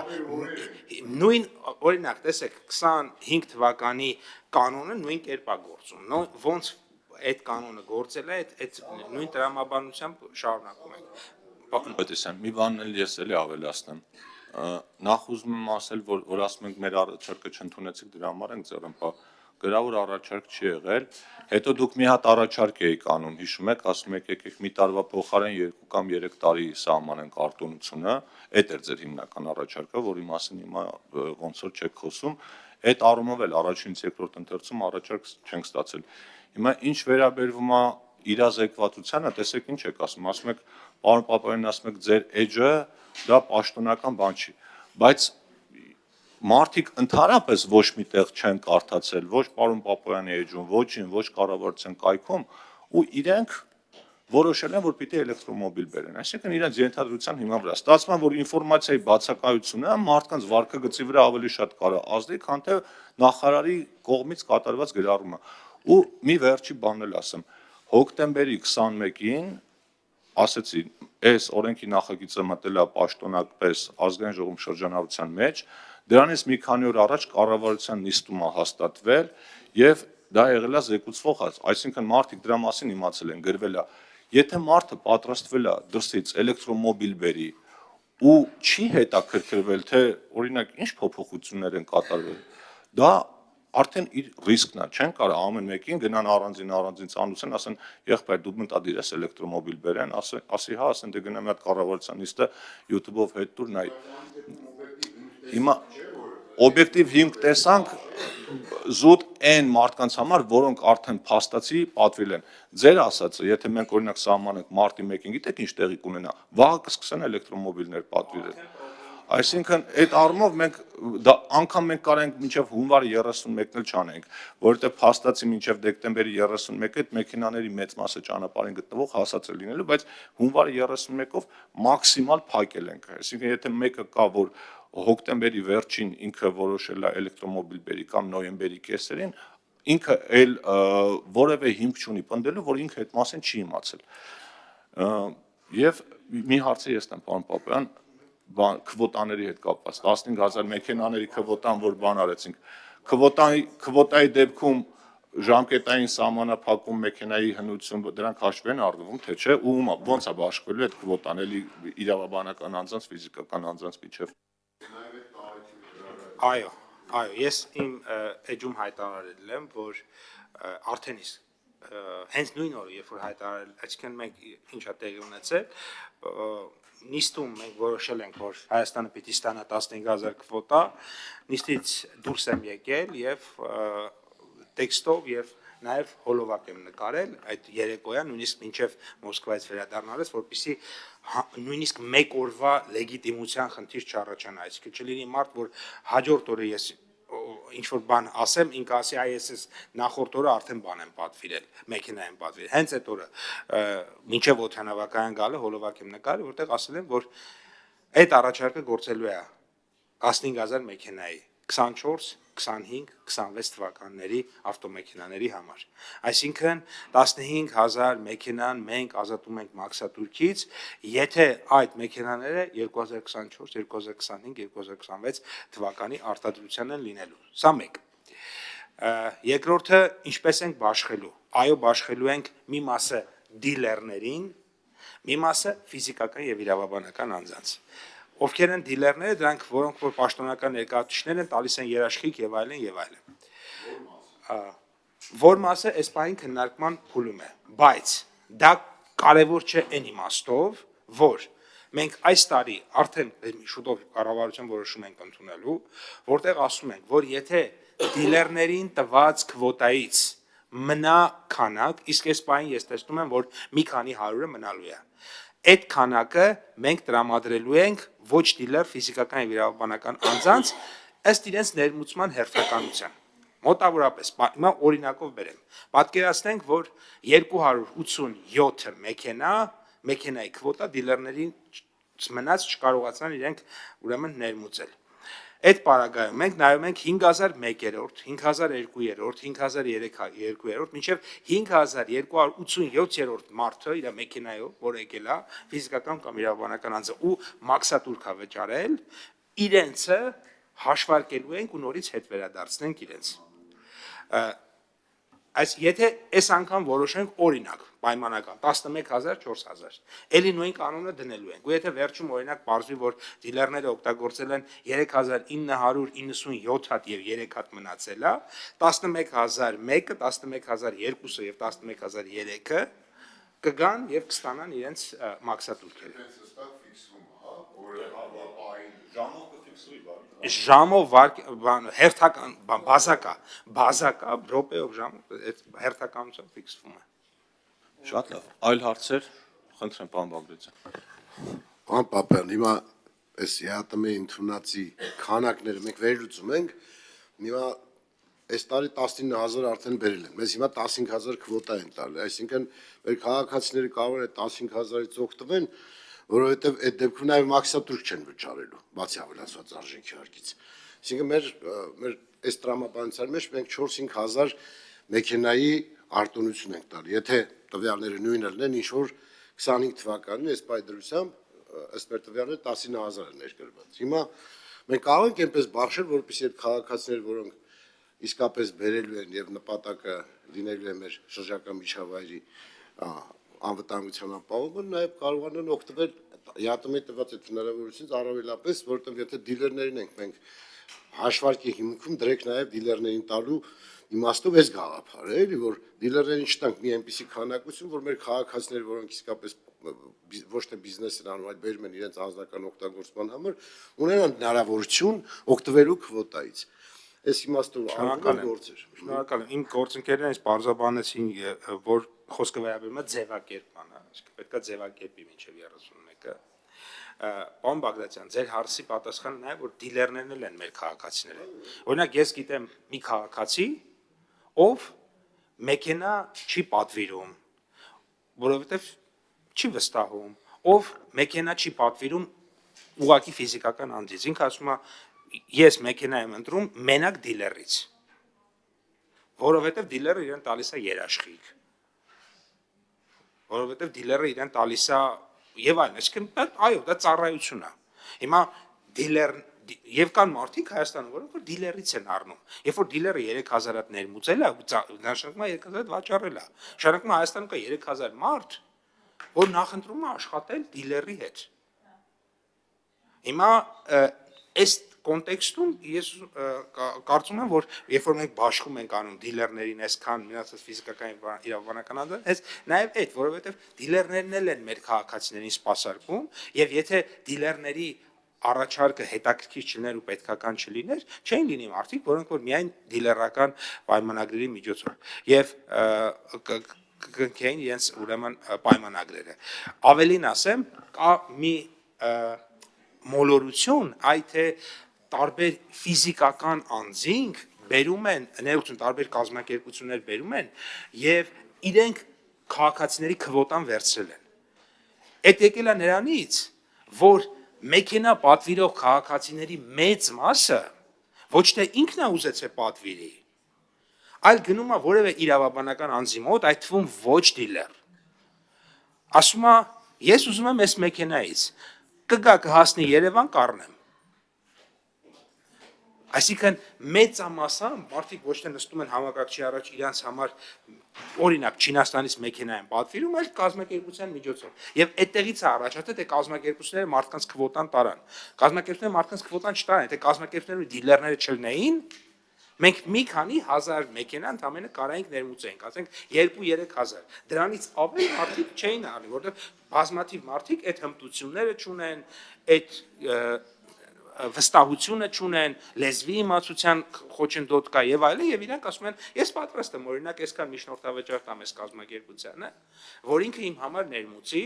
Նույն օրինակ, տեսեք, 25 թվականի կանոնը նույն կերպ է գործում։ Ոնց այդ կանոնը գործել է, այդ նույն տրամաբանությամբ շարունակում ենք։ Պետեսյան, մի բան էլ ես էլի ավելացնեմ։ Նախ ուզում եմ ասել, որ ասում ենք մեր առաջարկը չընդունեցիք, դրա համար ենք ձեռնպահ, գրավոր առաջարկ չի եղել, հետո դուք մի հատ առաջարկ էիք անում, հիշում եք, ասում եք եկեք մի տարվա փոխարեն 2 կամ 3 տարի սահմանենք արտոնությունը, այդ էր ձեր հիմնական առաջարկը, որի մասին հիմա ոնց որ չեք խոսում, այդ առումով էլ առաջինից երկրորդ ընթերցում առաջարկ չենք ստացել։ Հիմա ինչ վերաբերվում է իրազեկվածությանը, տեսեք ինչ եք ասում եք, պարոն Պապայանն ասում եք ձեր էջը դա պաշտոնական բան չի, բայց մարդիկ ընդհանրապես ոչ միտեղ չեն կարդացել, ոչ պարոն Պապայանի էջում, ոչ կառավարության կայքում, ու իրենք որոշել են, որ պիտի էլեկտրոմոբիլ բերեն, այսինքն իրենց ենթադրության հիման վրա։ Ստացվում է, որ ինֆորմացիայի բացակայությունը մարդկանց վարքագծի վրա ավելի շատ կարող է ազդի, քան թե նախարարի կողմից կատարված գրառումը։ Ու մի վերջի բան էլ ասեմ, հոկտեմբերի 21-ին ասեցի, այս օրենքի նախագիծը մտել է պաշտոնապես ազգային ժողովի շրջանառության մեջ, դրանից մի քանի օր առաջ կառավարության նիստում է հաստատվել եւ դա եղել է զեկուցվող հաց, այսինքն մարդիկ դրա մասին իմացել են, գրվել է։ Եթե մարդը պատրաստվել է դրսից էլեկտրոմոբիլ բերի ու չի հետաքրքրվել, թե օրինակ ինչ փոփոխություններ են կատարվել, դա արդեն իր ռիսկն է, չեն կարող ամեն մեկին գնան առանձին ծանուցեն, ասեն, եղբայր դու մտադիր ես էլեկտրոմոբիլ բերեն, ասի հա, ասեն դե գնա մի հատ կառավարության նիստը YouTube-ով հետ տուր նայ։ Հիմա օբյեկտիվ հիմք տեսանք զուտ այն մարդկանց համար, որոնք արդեն փաստացի պատվիրել են։ Ձեր ասածը, եթե մենք օրինակ սահմանենք մարտի 1-ին, գիտեք ինչ տեղի կունենա, վաղը կսկսեն էլեկտրոմոբիլներ պատվիրել։ Այսինքն այդ առումով մենք անգամ մենք կարող ենք մինչև հունվարի 31-ն էլ չանենք, որովհետև փաստացի մինչև դեկտեմբերի 31-ը այդ մեքենաների մեծ մասը ճանապարհին գտնվող հասած է լինելու, բայց հունվարի 31-ով մաքսիմալ փակել ենք։ Այսինքն եթե մեկը կա, որ հոկտեմբերի վերջին ինքը որոշել է էլեկտրոմոբիլ բերի կամ նոյեմբերի կեսերին, ինքը էլ որևէ հիմք չունի պնդելու, որ ինքը այդ մասին չի իմացել։ Եվ մի հարցը ես տամ, պարոն Պապայան, քվոտաների հետ կապված 15000 մեքենաների քվոտան, որ բան արեցինք, քվոտայի դեպքում ժամկետային սահմանափակում մեքենայի հնություն դրանք հաշվի են առնվում, թե չէ, ու ոնց է բաշխվելու այդ քվոտան, էլի իրավաբանական անձանց, ֆիզիկական անձանց միջև։ Այո, ես իմ էջում հայտարարել եմ, որ արդեն իսկ հենց նույն օրը, երբ որ հայտարարել, այսինքն մենք ինչա տեղի ունեցել, նիստում մենք որոշել ենք, որ Հայաստանը պիտի ստանա 15000 քվոտա, նիստից դուրս եմ եկել եւ տեքստով եւ նաև հոլովակ եմ նկարել այդ երեկոյան, նույնիսկ մինչև Մոսկվայից վերադառնալուց, որպեսզի նույնիսկ մեկ օրվա լեգիտիմության խնդիր չառաջանա, այսինքն չլինի մարդ, որ հաջորդ օրը ես ինչ որ բան ասեմ, ինքը ասի այս նախորդ օրը արդեն բան եմ պատվիրել, մեքենա եմ պատվիրել։ Հենց այդ օրը մինչև օդանավակայան գալը հոլովակ եմ նկարել, որտեղ ասել եմ, որ այդ առաջարկը գործելու է 15000 մեքենայի 24, 25, 26 թվականների ավտոմեքենաների համար։ Այսինքն 15,000 մեքենան մենք ազատում ենք մաքսատուրքից, եթե այդ մեքենաները 2024, 2025, 2026 թվականի արտադրության են լինելու։ Սա մեկ։ Երկրորդը ինչպես ենք բաշխելու։ Այո, բաշխելու ենք մի մասը դիլերներին, մի մասը ֆիզիկական եւ իրավաբանական անձանց։ Ովքեր են դիլերները, դրանք որոնք որ պաշտոնական ներկայացուցիչներ են, տալիս են երաշխիք եւ այլն եւ այլն։ Որ մասը այս պահին քննարկման փուլում է, բայց դա կարևոր չէ այն իմաստով, որ մենք այս տարի արդեն շուտով կառավարության որոշում ենք ընդունելու, որտեղ ասում ենք, որ եթե դիլերներին տված քվոտայից մնա քանակ, իսկ այս պահին ես տեսնում եմ, որ մի քանի 100-ը մնալու է։ Այդ քանակը մենք տրամադրելու ենք ոչ դիլեր ֆիզիկական եւ իրավաբանական անձանց ըստ իրենց ներմուծման հերթականության։ Մոտավորապես, հիմա օրինակով բերեմ։ Պատկերացնենք, որ 287 մեքենայի քվոտա դիլերներին մնաց չկարողացան իրենք ուրեմն ներմուծել։ Այդ պարագայում մենք նայում ենք 5001-րդ, 5002-րդ, 5003-րդ, մինչև 5287-րդ մարդը իր մեքենայով, որ եկել է ֆիզիկական կամ իրավաբանական անձը ու մաքսատուրք վճարել, իրենցը հաշվարկելու ենք ու նորից հետ վերադարձնենք իրենց։ Այս եթե այս անգամ որոշենք օրինակ պայմանական 11000, 4000, էլի նույն կանոնը դնելու ենք։ Ու եթե վերջում օրինակ պարզվի, որ դիլերները օգտագործել են 3997 հատ եւ 3 հատ մնացել է, 11001-ը, 11002-ը եւ 11003-ը կգան եւ կստանան իրենց մաքսատուրքերը։ Ժամով հերթական բազակա րոպեով ժամով այդ հերթականությամբ ֆիքսվում է։ Շատ լավ։ Այլ հարցեր, խնդրեմ պարոն Բագրատյան։ Պարոն Պապյան, հիմա այս ԵԱՏՄ-ի ընդունածի քանակները մենք վերլուծում ենք, հիմա այս տարի 19000 արդեն բերել են։ Մեզ հիմա 15000 քվոտա են տալի, այսինքն մեր քաղաքացիները կարող են 15000-ից օգտվել, որովհետև այդ դեպքում նաև մաքսատուրք չեն վճարելու, բացի ավելացված արժեքի հարկից։ Այսինքն մեր այս տրամաբանության մեջ մենք 4-5000 մեքենայի արտոնություն ենք տալի։ Եթե տվյալները նույնը լինեն, ինչ որ 25 թվականին այս պայդրությամբ ըստ մեր տվյալները 19000 է ներկրված։ Հիմա մենք կարող ենք այնպես բաշխել, որպեսզի այդ քաղաքացիները, որոնք իսկապես բերելու են եւ նպատակը լինելու է մեր շրջակա միջավայրի անվտանգության ապահովումը, նաև կարողանան օգտվել ԵԱՏՄ-ի տված այդ հնարավորությունից առավելապես, որովհետև եթե դիլերներին ենք մենք հաշվարկի հիմքում դրեք նաև դիլերներին տալու իմաստով այս գաղափարը, էլի որ դիլերներին չտանք մի այնպիսի քանակություն, որ մեր քաղաքացիները, որոնք իսկապես ոչ թե բիզնես են անում, այլ բերում են իրենց անձնական օգտագործման համար, ունենան հնարավորություն օգտվելու քվոտայից։ Այս իմաստով անկան գործեր։ Շնորհակալ եմ։ Իմ գործընկերներն այս բարձրաբանեցին, որ խոսքը վերաբերում է ձևակերպմանը, այսինքն պետք է ձևակերպի մինչև 31-ը։ Պարոն Բագրատյան, ձեր հարցի պատասխանը նա է, որ դիլերներն էլ են մեր քաղաքացիները։ Օրինակ ես գիտեմ մի քաղաքացի, ով մեքենա չի պատվիրում, որովհետև չի վստահում, ով մեքենա չի պատվիրում ուղղակի ֆիզիկական անձից։ Ինքը ասում է, ես մեքենա եմ ընտրում մենակ դիլերից, որովհետև դիլերը իրեն տալիս է երաշխիք, որովհետև դիլերը իրեն տալիս է եւ այլն, այսինքն այո, դա ծառայություն է։ Հիմա դիլեր եւ կան մարդիկ Հայաստանում, որոնք որ դիլերից են առնում։ Երբ որ դիլերը 3000 հատ ներմուծել է, նշանակում է 3000 հատ վաճառել է։ Նշանակում է Հայաստանում կա 3000 մարդ, որ նախընտրում է աշխատել դիլերի հետ։ Հիմա այս կոնտեքստում ես կարծում եմ, որ երբ որ մենք բաշխում ենք անում դիլերներին այսքան մնացած ֆիզիկական իրավաբանական անձանց, այս նաև այդ, որովհետև դիլերներն էլ են մեր քաղաքացիներին սպասարկում, եւ եթե դիլերների առաջարկը հետաքրքիր չլիներ ու պետքական չլիներ, չէին լինի մարդիկ, որոնք որ միայն դիլերական պայմանագրերի միջոցով եւ կգնքեին իրենց ուրեմն պայմանագրերը։ Ավելին ասեմ, կա մի մոլորություն, այդ է տարբեր ֆիզիկական անձինք բերում են, ներողություն, տարբեր կազմակերպություններ բերում են եւ իրենք քաղաքացիների քվոտան վերցրել են։ Այդ եկել է նրանից, որ մեքենա պատվիրող քաղաքացիների մեծ մասը Ոչ թե ինքն է ուզեցել պատվիրի, այլ գնում է որևէ իրավաբանական անձի մոտ, այդ թվում ոչ դիլեր։ Ասում է, ես ուզում եմ այս մեքենայից, կգա կհասնի Երևան կառնեմ։ Այսինքն մեծամասամբ մարդիկ ոչ թե նստում են համակարգչի առաջ իրանց համար օրինակ Չինաստանից մեքենա են պատվիրում, այլ կազմակերպության միջոցով։ Եվ այդտեղից է առաջացել, թե կազմակերպությունները մարդկանց քվոտան տարան։ Կազմակերպությունները մարդկանց քվոտան չտարան, թե կազմակերպությունները ու դիլերները չլինեին, մենք մի քանի հազար մեքենա ընդամենը կարայինք ներմուծենք, ասենք 2-3 հազար։ Դրանից ավել մարդիկ չէին անի, որովհետև բազմաթիվ մարդիկ այդ հմտությունները չունեն, այդ վստահությունը չունեն, լեզվի իմացության խոչընդոտ կա եւ այլն, եւ իրանք ասում են, ես պատրաստ եմ օրինակ այսքան միջնորդավճար տամ այս կազմակերպությանը, որ ինքը իմ համար ներմուծի,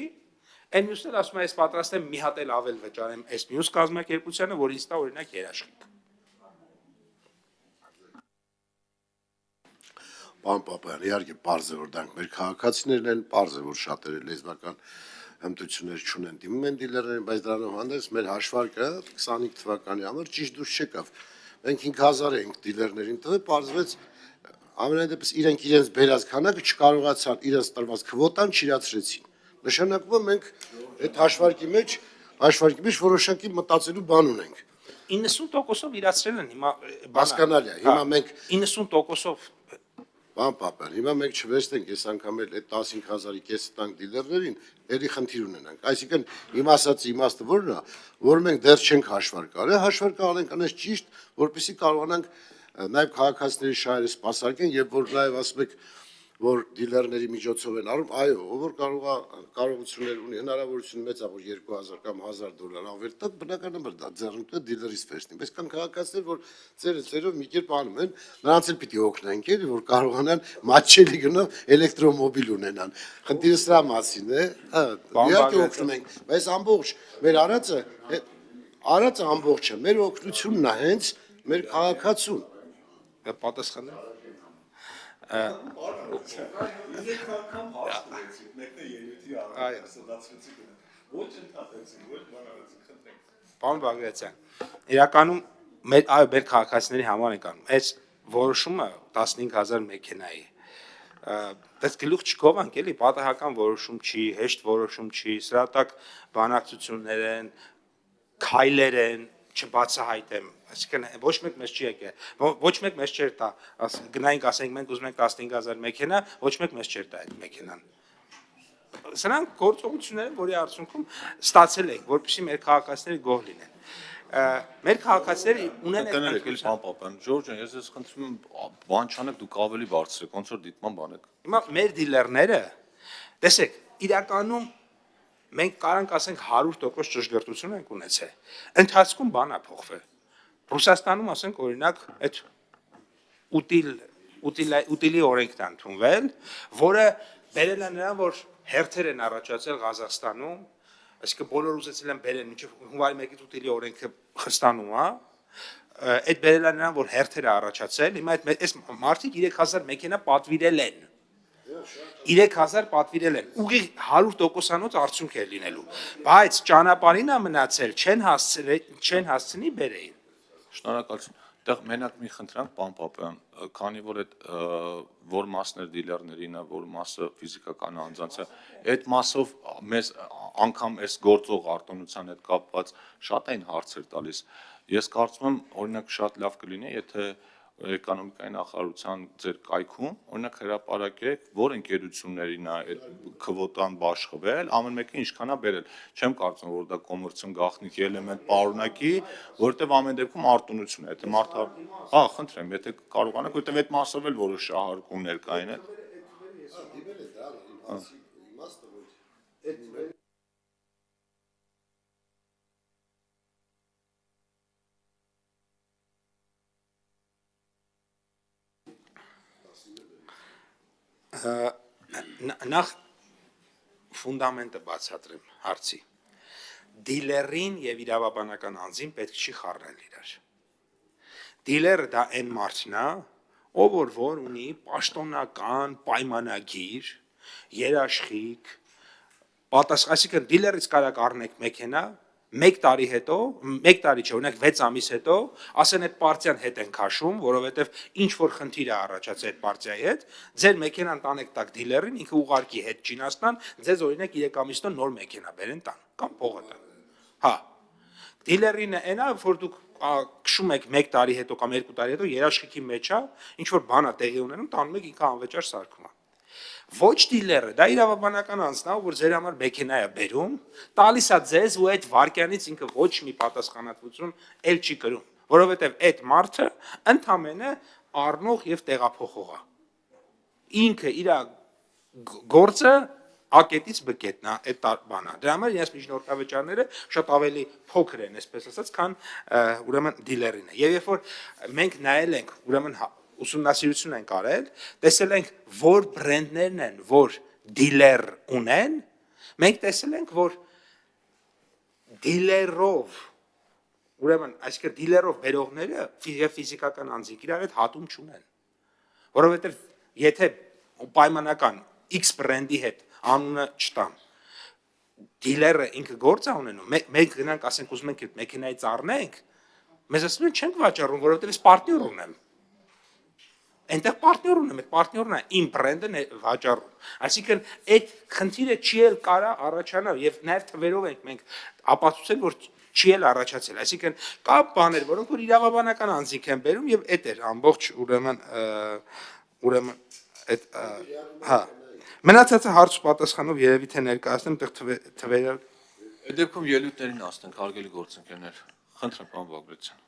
այն մյուսն էլ ասում է, ես պատրաստ եմ մի հատ էլ ավել վճարեմ այս մյուս կազմակերպությանը, որ ինձ տա օրինակ երաշխիք։ Պարոն Պապայան, իհարկե պարզ է, որ դրանք մեր քաղաքացիներն են, պարզ է, որ շատերը լեզվական հմտություններ չունեն, դիմում են դիլերներին, բայց դրանով հանդերձ մեր հաշվարկը 25 թվականի համար ճիշտ դուրս չեկավ։ Մենք 5000 ենք դիլերներին տվել, պարզվեց ամենայն դեպս իրենք իրենց բերած քանակը չկարողացան իրենց տրված քվոտան չիրացրեցին։ Նշանակում է մենք այդ հաշվարկի մեջ որոշակի մտածելու բան ունենք։ 90%-ով իրացրել են հիմա Հասկանալի է, հիմա մենք 90%-ով Պարոն Պապյան, հիմա մենք չվերցնենք այս անգամ էլ այդ 15000-ի կեսը տանք դիլերներին, ելի խնդիր ունենանք։ Այսինքն իմ ասածի իմաստը որն է, որ մենք դեռ չենք հաշվարկ արել, հաշվարկը անենք անես ճիշտ, որպեսզի կարողանանք նաև քաղաքացիների շահերը սպասարկեն, եւ որ նաև ասում եք, որ դիլերների միջոցով են արում, այո, ով որ կարողություններ ունի, հնարավորություն մեծ է, որ 2000 կամ $1000 ավել տա, բնականաբար դա ձեռնտու դիլերից վերցնի, բայց կան քաղաքացիներ, որ ծերով մի կերպ անում են, նրանց էլ պիտի օգնենք, էլի, որ կարողանան մատչելի գնով էլեկտրոմոբիլ ունենան։ Խնդիրը սրա մասին է, իհարկե օգնում ենք, բայց ամբողջ մեր արածը ամբողջը, մեր օգնությունն է հենց մեր քաղաքացուն։ պատասխանը Պարոն Բագրատյան, իրականում մեր քաղաքացիների համար ենք անում։ Այս որոշումը 15000 մեքենայի։ Բայց գլուխ չգովանք, էլի, պատահական որոշում չի, հեշտ որոշում չի, սրա տակ բանակցություններ են, քայլեր են, չբացահայտեմ, այսինքն ոչ մեկ մեզ չի եկել, ոչ մեկ մեզ չէր տա, գնայինք ասենք մենք ուզում ենք 15000 մեքենա, ոչ մեկ մեզ չէր տա այդ մեքենան։ Սրանք գործողություններ են, որի արդյունքում ստացել ենք, որպեսզի մեր քաղաքացիները գոհ լինեն։ Մեր քաղաքացիները ունեն այդ Կներեք, պարոն Պապյան, Ժորժ, ես ես խնդրում եմ բան չանեք, դուք ավելի բարձր եք, ոնց որ դիտման բան եք։ Հիմա մեր դիլերները, տեսեք, իրականում մենք կարանք ասենք 100% ճշգրտություն ենք ունեցել։ Ընթացքում բան է փոխվել։ Ռուսաստանում ասենք օրինակ այդ ուտիլի օրենքն է ընդունվել, որը բերել է նրան, որ հերթեր են առաջացել Ղազախստանում, այսինքն բոլոր ուզեցել են բերել մինչև հունվարի 1-ից ուտիլի օրենքը խստանում է, այդ բերել է նրան, որ հերթեր է առաջացել, հիմա այս մարդիկ 3000 մեքենա պատվիրել են։ 3000 պատվիրել են, ուղիղ 100%-անոց արդյունք է լինելու, բայց ճանապարհին է մնացել, չեն հասցնի բերեին։ Շնորհակալություն։ Դեռ մենակ մի խնդրանք, պարոն Պապյան, քանի որ այդ որ մասներ դիլերներին է, որ մասը ֆիզիկական անձանց է, այդ մասով մեզ անգամ այս գործող արտոնության հետ կապված շատ են հարցեր տալիս։ Ես կարծում եմ, օրինակ շատ լավ կլինի, եթե էկոնոմիկայի նախարարության ձեր կայքում, օրինակ հրապարակեք, որ ընկերություններին է այդ քվոտան բաշխվել, ամեն մեկին ինչքան է բերել։ Չեմ կարծում, որ դա կոմերցիոն գաղտնիքի էլեմենտ պարունակի, որովհետև ամեն դեպքում արտոնություն է, եթե մարդը, խնդրեմ, եթե կարողանաք, որովհետև այդ մասով էլ որոշ շահարկումներ կային է։ Նախ ֆունդամենտը բացատրեմ հարցի։ Դիլերին եւ իրավաբանական անձին պետք չի խառնել իրար։ Դիլերը դա այն մարդն է, ով որ ունի պաշտոնական պայմանագիր, երաշխիք, այսինքն դիլերից կարաք առնեք մեքենա, 1 տարի հետո, 1 տարի չէ, օրինակ 6 ամիս հետո, ասեն այդ պարտիան հետ են քաշում, որովհետև ինչ որ խնդիր է առաջացել այդ պարտիայի հետ, ձեր մեքենան տանեք տակ դիլերին, ինքը ուղարկի հետ Չինաստան, ձեզ օրինակ 3 ամիս հետո նոր մեքենա բերեն տան, կամ փողը տան։ Հա։ Դիլերին այնա, որ դուք քշում եք 1 տարի հետո կամ 2 տարի հետո երաշխիքի մեջ է, ինչ որ բան է տեղի ունենում, տանում եք ինքը անվճար սարքում է։ Ոչ դիլերը, դա իրավաբանական անձն է, որ ձեր համար մեքենա է բերում, տալիս է ձեզ ու այդ վարքյանից ինքը ոչ մի պատասխանատվություն էլ չի կրում, որովհետև այդ մարդը ընդամենը առնող եւ տեղափոխող է։ Ինքը իր գործը ակետից բկետն է, այդ բանը։ Դրա համար իրենց միջնորդավճարները շատ ավելի փոքր են, այսպես ասած, քան ուրեմն դիլերինը։ Եվ երբ որ մենք նայել ենք, ուրեմն ուսումնասիրություն ենք արել, տեսել ենք, որ բրենդներն են, որ դիլեր ունեն, մենք տեսել ենք, որ դիլերով, ուրեմն, այսինքն դիլերով բերողները ֆիզիկական անձինք իրար հետ հատում չունեն, որովհետև եթե պայմանական X բրենդի հետ անունը չտան, դիլերը ինքը գործ է ունենում, մենք գնանք, ասենք, ուզում ենք մեքենայից առնենք, մեզ ասում են չենք վաճառում, որովհետև ես պարտներ ունեմ։ Այնտեղ պարտներ ունեմ, այդ պարտներն է իմ բրենդը վաճառում։ Այսինքն այդ խնդիրը չի էլ կարա առաջանալ եւ նաեւ թվերով ենք մենք ապացուցել, որ չի էլ առաջացել։ Այսինքն կա բաներ, որոնք որ իրավաբանական անձինք են բերում եւ այդ էր ամբողջ ուրեմն այդ հա մնացածը հարց պատասխանով երևի թե ներկայացնեմ այդտեղ թվերը։ Այդ դեպքում ելույթներին ասենք, հարգելի գործընկերներ, խնդրեմ, պարոն Բագրատյան։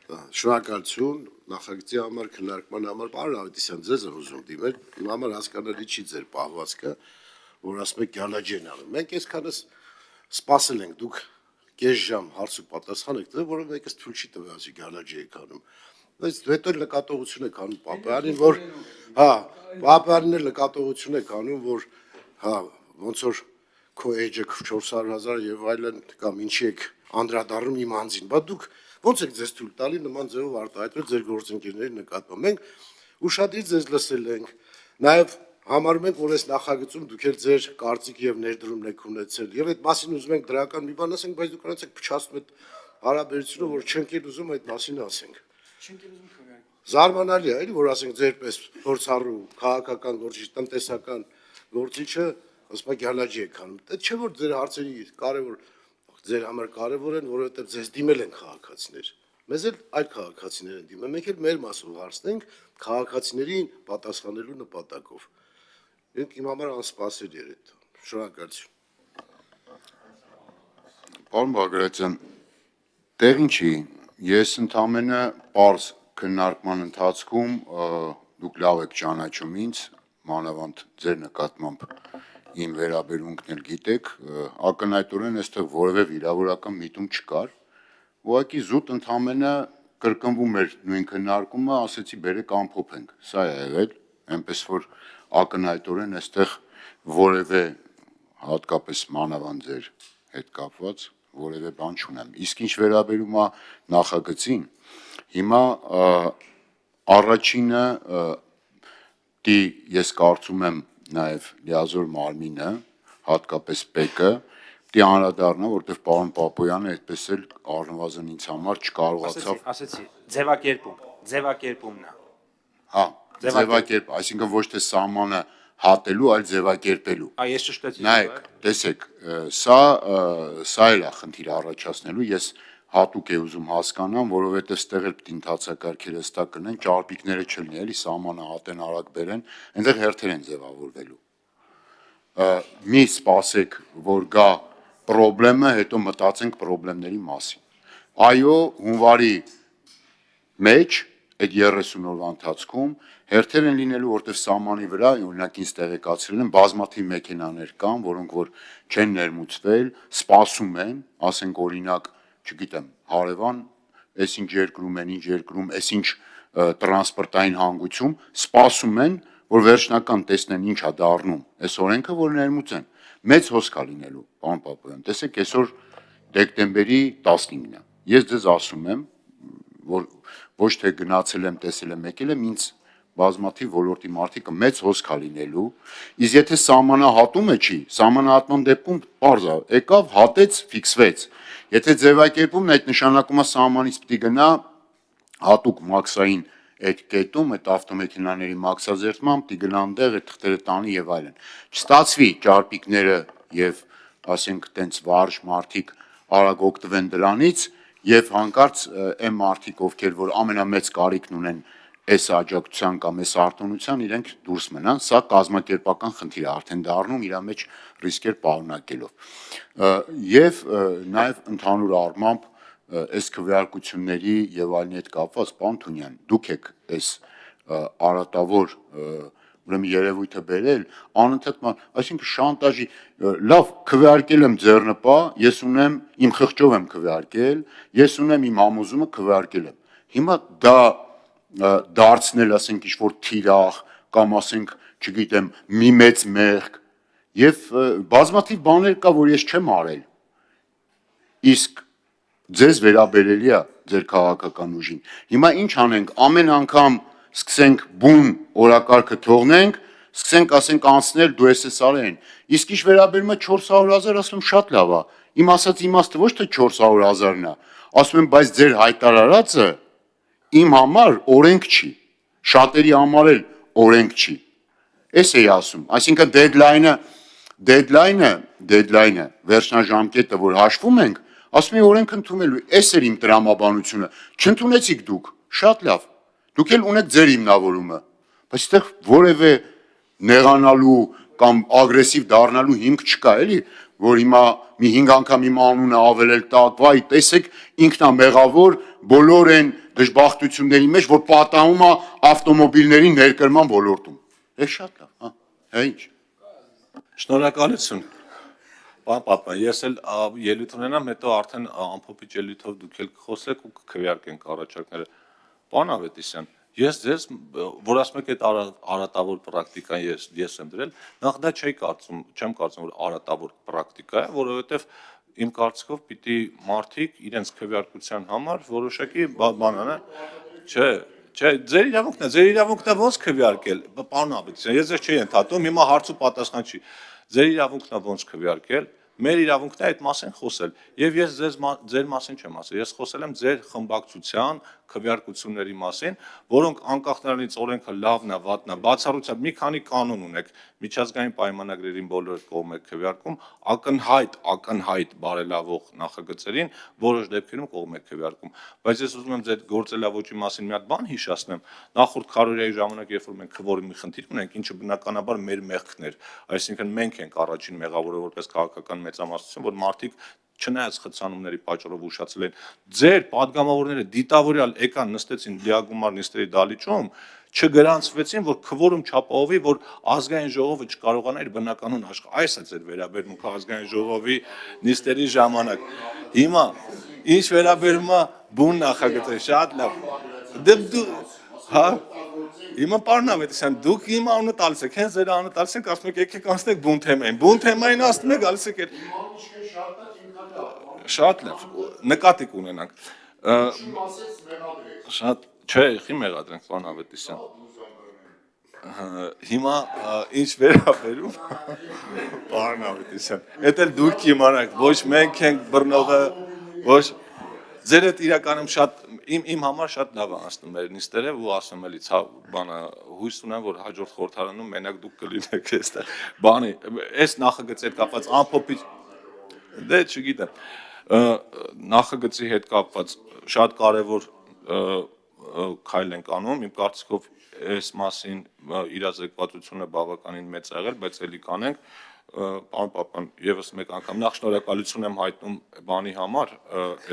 Շնորհակալություն նախագծի համար քննարկման համար, պարոն Ավետիսյան, ձեզ եմ ուզում դիմել, իմ համար հասկանալի չի ձեր պահվածքը, որ ասում եք գալաջեն անում։ Մենք այսքանս սպասել ենք, դուք կես ժամ հարց ու պատասխան եք տվել, որը մեկս թույլ չի տվել, ասի գալաջի եք անում։ Բայց հետո նկատողություն եք անում Պապայանին, որ հա, Պապայանին նկատողություն եք անում, որ հա, ոնց որ քո էջը 400,000 եւ այլն կամ ինչի եք անդրադառնում իմ անձին, բա դուք ոնց եք ձեզ թույլ տալի նման ձևով արտահայտվել ձեր գործընկերների նկատմամբ։ Մենք ուշադիր ձեզ լսել ենք, նաեւ համարում ենք, որ այս նախագծում դուք էլ ձեր կարծիք եւ ներդրումն եք ունեցել եւ այդ մասին ուզում ենք դրական մի բան ասենք, բայց դուք անցեք փչացնում այդ հարաբերությունը, որ չենք էլ ուզում այդ մասին ասենք։ Զարմանալի է, էլի որ ասենք ձերպես փորձառու քաղաքական գործիչ, տնտեսական գործիչը ասում է գալաջի եք անում։ Դա չէ որ ձեր հարցերի կարևոր ձեր համար կարևոր են, որովհետև ձեզ դիմել են քաղաքացիներ։ Մեզ էլ այլ քաղաքացիներ են դիմել, մենք էլ մեր մասով հարցնենք քաղաքացիներին պատասխանելու նպատակով։ Մենք իմ համար անսպասելի էր այդ։ Շնորհակալություն։ Պարոն Բագրատյան, տեղին չի, ես ընդամենը պարզ քննարկման ընթացքում դուք լավ եք ճանաչում ինձ, մանավանդ ձեր նկատմամբ իմ վերաբերունքն էլ գիտեք, ակնհայտորեն այստեղ որևէ վիրավորական միտում չկար, ուղղակի զուտ ընդամենը կրկնվում էր նույն քննարկումը, ասեցի բերեք ամփոփենք, սա է եղել, այնպես որ ակնհայտորեն այստեղ որևէ հատկապես մանավանդ ձեր հետ կապված որևէ բան չունեմ։ Իսկ ինչ վերաբերում է նախագծին, հիմա առաջինը ես կարծում եմ նաև լիազոր մարմինը, հատկապես ՊԵԿ-ը, պիտի անդրադառնա, որտեղ պարոն Պապոյանը այդպես էլ առնվազն ինձ համար չկարողացավ։ Ասեցի, ձևակերպումն է։ Հա, ձևակերպ, այսինքն ոչ թե սահմանը հատելու, այլ ձևակերպելու։ Այս ճշտեցի։ Նայեք, տեսեք, սա էլ է խնդիր առաջացնելու, ես հատուկ է ուզում հասկանամ, որովհետև ստեղ էլ պիտի ընթացակարգերը հստակ կնեն, ճարպիկները չլինի, էլի սահմանը հատեն արագ բերեն, այնտեղ հերթեր են ձևավորվելու։ Մի սպասեք, որ գա պրոբլեմը, հետո մտածենք պրոբլեմների մասին։ Այո, հունվարի մեջ այդ 30 օրվա ընթացքում հերթեր են լինելու, որտեղ սահմանի վրա, օրինակ ինձ տեղեկացրել են, բազմաթիվ մեքենաներ կան, որոնք որ չեն ներմուծվել, սպասում են, ասենք օրինակ, չգիտեմ, հարևան, այսինչ երկրում են, ինչ երկրում, այսինչ տրանսպորտային հանգույցում, սպասում են, որ վերջնական տեսնեն ինչ է դառնում, այս օրենքը, որ ներմուծեն, մեծ հոսք է լինելու, պարոն Պապոյան, տեսեք, այսօր դեկտեմբերի 15-ն է, ես ձեզ ասում եմ, որ ոչ թե գնացել եմ, տեսել եմ, եկել եմ, ինձ բազմաթիվ ոլորտի մարդիկը մեծ հոսք է լինելու, իսկ եթե սահմանահատումը չի, սահմանահատման դեպքում պարզ է, եկավ, հատեց, ֆիքսվեց, Եթե ձևակերպումն այդ նշանակում է սահմանից պիտի գնա հատուկ մաքսային այդ կետում, այդ ավտոմեքենաների մաքսազերծման պիտի գնա այնտեղ այդ թղթերը տանի եւ այլն։ Չստացվի ճարպիկները եւ ասենք տենց վարժ մարդիկ արագ օգտվեն դրանից եւ հանկարծ այն մարդիկ, ովքեր որ ամենամեծ կարիքն ունեն այս աջակցության կամ այս արտոնության, իրենք դուրս մնան, սա կազմակերպական խնդիր է արդեն դառնում իր մեջ ռիսկեր պարունակելով։ Եվ նաեւ ընդհանուր առմամբ այս քվեարկությունների եւ այլնի հետ կապված, պարոն Թունյան, դուք եք այս արատավոր ուրեմն երևույթը բերել, անընդհատ, այսինքն շանտաժի, լավ, քվեարկել եմ ձեռնպահ, ես ունեմ իմ խղճով եմ քվեարկել, ես ունեմ իմ համոզումը քվեարկել եմ։ Հիմա դա դարձնել, ասենք, ինչ-որ թիրախ կամ ասենք, չգիտեմ, մի մեծ մեղք եւ բազմաթիվ բաներ կա, որ ես չեմ արել։ Իսկ ձեզ վերաբերելի է ձեր քաղաքական ուժին։ Հիմա ինչ անենք, ամեն անգամ սկսենք բուն օրակարգը թողնենք, սկսենք ասենք անցնել դու ես արել են։ Իսկ ինչ վերաբերում է 400,000, ասում եմ շատ լավ է։ Իմ ասած իմաստը ոչ թե 400,000-ն է, ասում եմ, բայց ձեր հայտարարածը իմ համար օրենք չի, շատերի համար էլ օրենք չի։ Էս էի ասում, այսինքն deadline-ը, վերջնաժամկետը, որ հաշվում ենք, ասում եմ օրենք ընդունելու, էս էր իմ տրամաբանությունը, չընդունեցիք դուք, շատ լավ, դուք էլ ունեք ձեր հիմնավորումը, բայց այդտեղ որևէ նեղանալու կամ ագրեսիվ դառնալու հիմք չկա, էլի, որ հիմա մի 5 անգամ իմ անունը ավելել տակ, վայ, տեսեք, ինքնա մեղավոր բոլոր են դժբախտությունների մեջ, որ պատահում է ավտոմոբիլների ներկրման ոլորտում։ Է շատ լավ, հա, ինչ։ Շնորհակալություն։ Պարոն Պապյան, ես էլ ելույթ ունենամ, հետո արդեն ամփոփիչ ելույթով դուք էլ կխոսեք ու կքվեարկենք առաջարկները։ Պարոն Ավետիսյան, ես ձեզ, որ ասում եք այդ արատավոր պրակտիկան ես եմ դրել, նախ դա չեմ կարծում, որ արատավոր պրակտիկա է, որովհետև իմ կարծիքով պիտի մարդիկ իրենց քվեարկության համար որոշակի բան անեն, չէ, ձեր իրավունքն է ոնց քվեարկել, պարոն Ավետիսյան, ես ձեզ չի ընդհատում, հիմա հարց ու պատասխան չի, ձեր իրավունքն է ոնց քվեարկել, մեր իրավունքն է այդ մասին խոսել, եւ ես ձեր մասին չեմ ասել, ես խոսել եմ ձեր խմբակցության քվեարկությունների մասին, որոնք անկախ նրանից օրենքը լավն է, վատն է, բացառությամբ մի քանի կանոն ունեք, միջազգային պայմանագրերին բոլոր կողմ եք քվեարկում, ակնհայտ բարելավող նախագծերին որոշ դեպքերում կողմ եք քվեարկում, բայց ես ուզում եմ ձեր գործելավոճի մասին մի հատ բան հիշեցնեմ, նախորդ քարորիայի ժամանակ, երբ որ մենք քվորի մի խնդիր ունենք, ինչը բնականաբար մեր մեղքն էր, այսինքն մենք ենք առաջին մեղավորը որպես քաղաքական մեծամասնություն, որ մարդիկ չնայած խցանումների պատճառով ուշացել են, ձեր падգամավորները դիտավորյալ եկան նստեցին լիագումար նիստերի դալիճում, չգրանցվեցին, որ քվորում չապահովի, որ ազգային ժողովը չկարողանա իր բնականon աշխ։ Այս է ձեր վերաբերմունքը ազգային ժողովի նիստերի ժամանակ։ Հիմա ինչ վերաբերում է բուն նախագծի, շատ լավ։ Դու հա Հիմա պարոն Ավետիսյան, դուք իմ անունը տալիս եք, հենց ձեր անունը տալիս եք, ասում եք եկեք անցնենք բուն թեմային։ Բուն թեմային ասում եք, գալիս եք շատ լավ, նկատի կունենանք։ Շատ, չէ, խի մեղադրենք, պարոն Ավետիսյան։ Հիմա ինչ վերաբերում, պարոն Ավետիսյան, էդ էլ դուք իմանաք, ոչ մենք ենք բռնողը, ոչ ձեր հետ իրականում շատ իմ համար շատ լավ է անցնում մեր նիստերը ու ասում էլի ցա բանը հույս ունեմ որ հաջորդ խորհրդարանում մենակ դուք կլինեք այստեղ բանի այս նախագծի հետ կապված ամփոփիչ դե չգիտեմ նախագծի հետ կապված շատ կարևոր քայլ ենք անում իմ կարծիքով այս մասին իրազեկվածությունը բավականին մեծ է եղել բայց էլի կանենք պարոն Պապյան, եւս մեկ անգամ նախ շնորհակալություն եմ հայտնում բանի համար,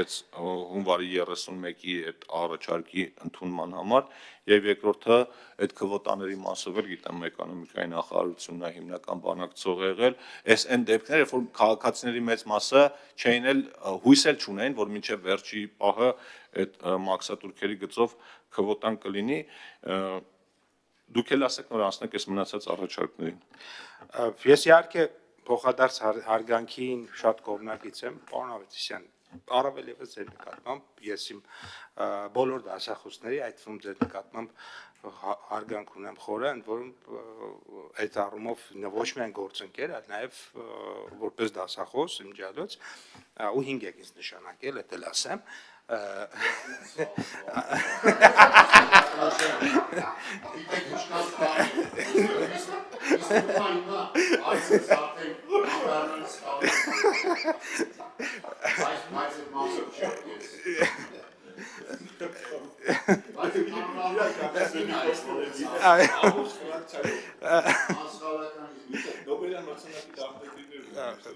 այդ հունվարի 31-ի այդ առաջարկի ընդունման համար, եւ երկրորդը այդ քվոտաների մասով էլ գիտեմ էկոնոմիկայի նախարարությունն է հիմնական բանակցող եղել, այս այն դեպքերը, որ քաղաքացիների մեծ մասը չէին էլ հույս էլ չունեին, որ մինչեւ վերջի պահը այդ մաքսատուրքերի գծով քվոտան կլինի Դուք էլ ասեք որ անցնեք այս մնացած առաջարկներին։ Ես իհարկե փոխադարձ հարգանքին շատ կողմնակից եմ, պարոն Ավետիսյան, առավել եւս ձեր նկատմամբ ես իմ բոլոր դասախոսների, այդ թվում ձեր նկատմամբ հարգանք ունեմ խորը, ընդ որում այդ առումով ոչ միայն գործընկեր, այլ նաեւ որպես դասախոս իմ ջալոց ու 5 եք ինձ նշանակել, դա էլ ասեմ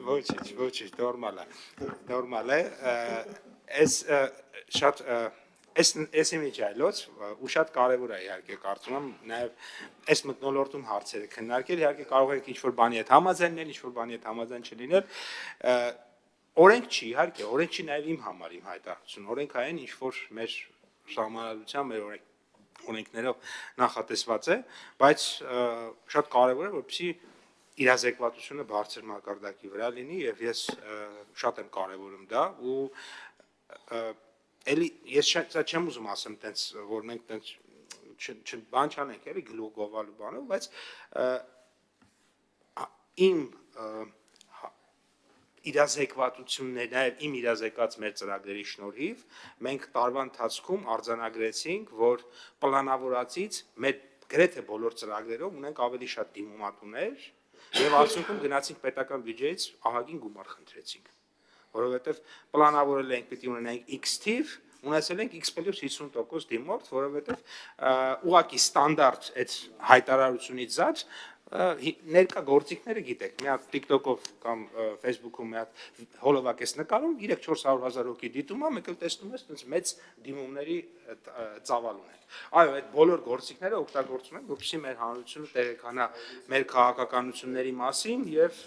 Ոչինչ, նորմալ է, այս շատ այս իմիջայլոց ու շատ կարևոր է իհարկե կարծում եմ նաև այս մթնոլորտում հարցերը քննարկել, իհարկե կարող ենք ինչ-որ բանի հետ համաձայնել, ինչ-որ բանի հետ համաձայն չլինել, օրենք չի, իհարկե, օրենք չի նաև իմ համար իմ հայտարարություն, օրենք այն ինչ-որ մեր սահմանադրությամբ, մեր օրենքներով նախատեսված է, բայց շատ կարևոր է, որպեսզի իրազեկվածությունը բարձր մակարդակի վրա լինի եւ ես շատ եմ կարևորում դա ու էլի ես սա չեմ ուզում ասեմ տենց որ մենք տենց բան չանենք էլի գլուխ գովալու բանով բայց իմ իրազեկվածություններ նաեւ իմ իրազեկած մեր ծրագրերի շնորհիվ մենք տարվա ընթացքում արձանագրեցինք որ պլանավորածից մեր գրեթե բոլոր ծրագրերով ունենք ավելի շատ դիմումատուներ եւ արդյունքում գնացինք պետական բյուջեից ահագին գումար խնդրեցինք որովհետեւ պլանավորել ենք պիտի ունենանք X թիվ ունեցել ենք X + 50% դիմորդ որովհետեւ ուղղակի ստանդարտ այդ հայտարարությունից զատ ներկա գործիքները գիտեք մի հատ TikTok-ով կամ Facebook-ում մի հատ հոլովակես նկարում 3-400,000 հոգի դիտում է մեկ էլ տեսնում ես այնպես մեծ դիմումների ծավալ ունեն այո այդ բոլոր գործիքները օգտագործում են որպեսզի մեր հանրությունը տեղեկանա մեր քաղաքականությունների մասին եւ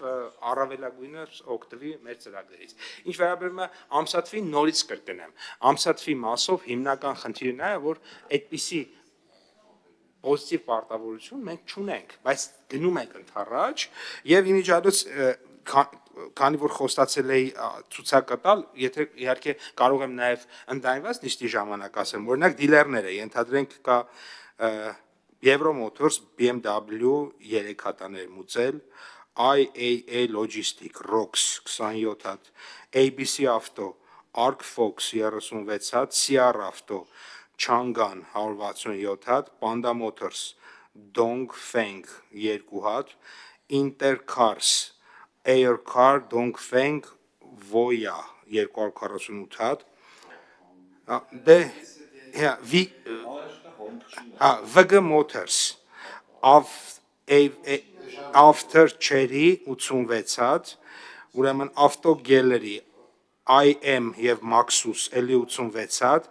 առավելագույնս օգտվի մեր ծրագրերից ինչ վերաբերում է ամսաթվին նորից կրկնեմ ամսաթվի մասով հիմնական խնդիրն է որ այդպիսի պոզիտիվ պարտավորություն մենք չունենք, բայց գնում ենք ընդառաջ եւ իմիջիայլոց քանի որ խոստացել էի ցուցակը տալ, եթե իհարկե կարող եմ նաեւ ընդայնված նիստի ժամանակ ասեմ, օրինակ դիլերները ենթադրենք կա Euro Motors, BMW 3 հատաներ մուծել, IAA Logistic, Rox 27 հատ, ABC Auto, Arc Fox 36 հատ, CR Auto Changan 167 հատ, Panda Motors, Dongfeng 2 հատ, Intercars, Aircar, Dongfeng, Voya 248 հատ, դե VG Motors, After Cherry 86 հատ, ուրեմն Auto Gallery, IM եւ Maxus էլի 86 հատ,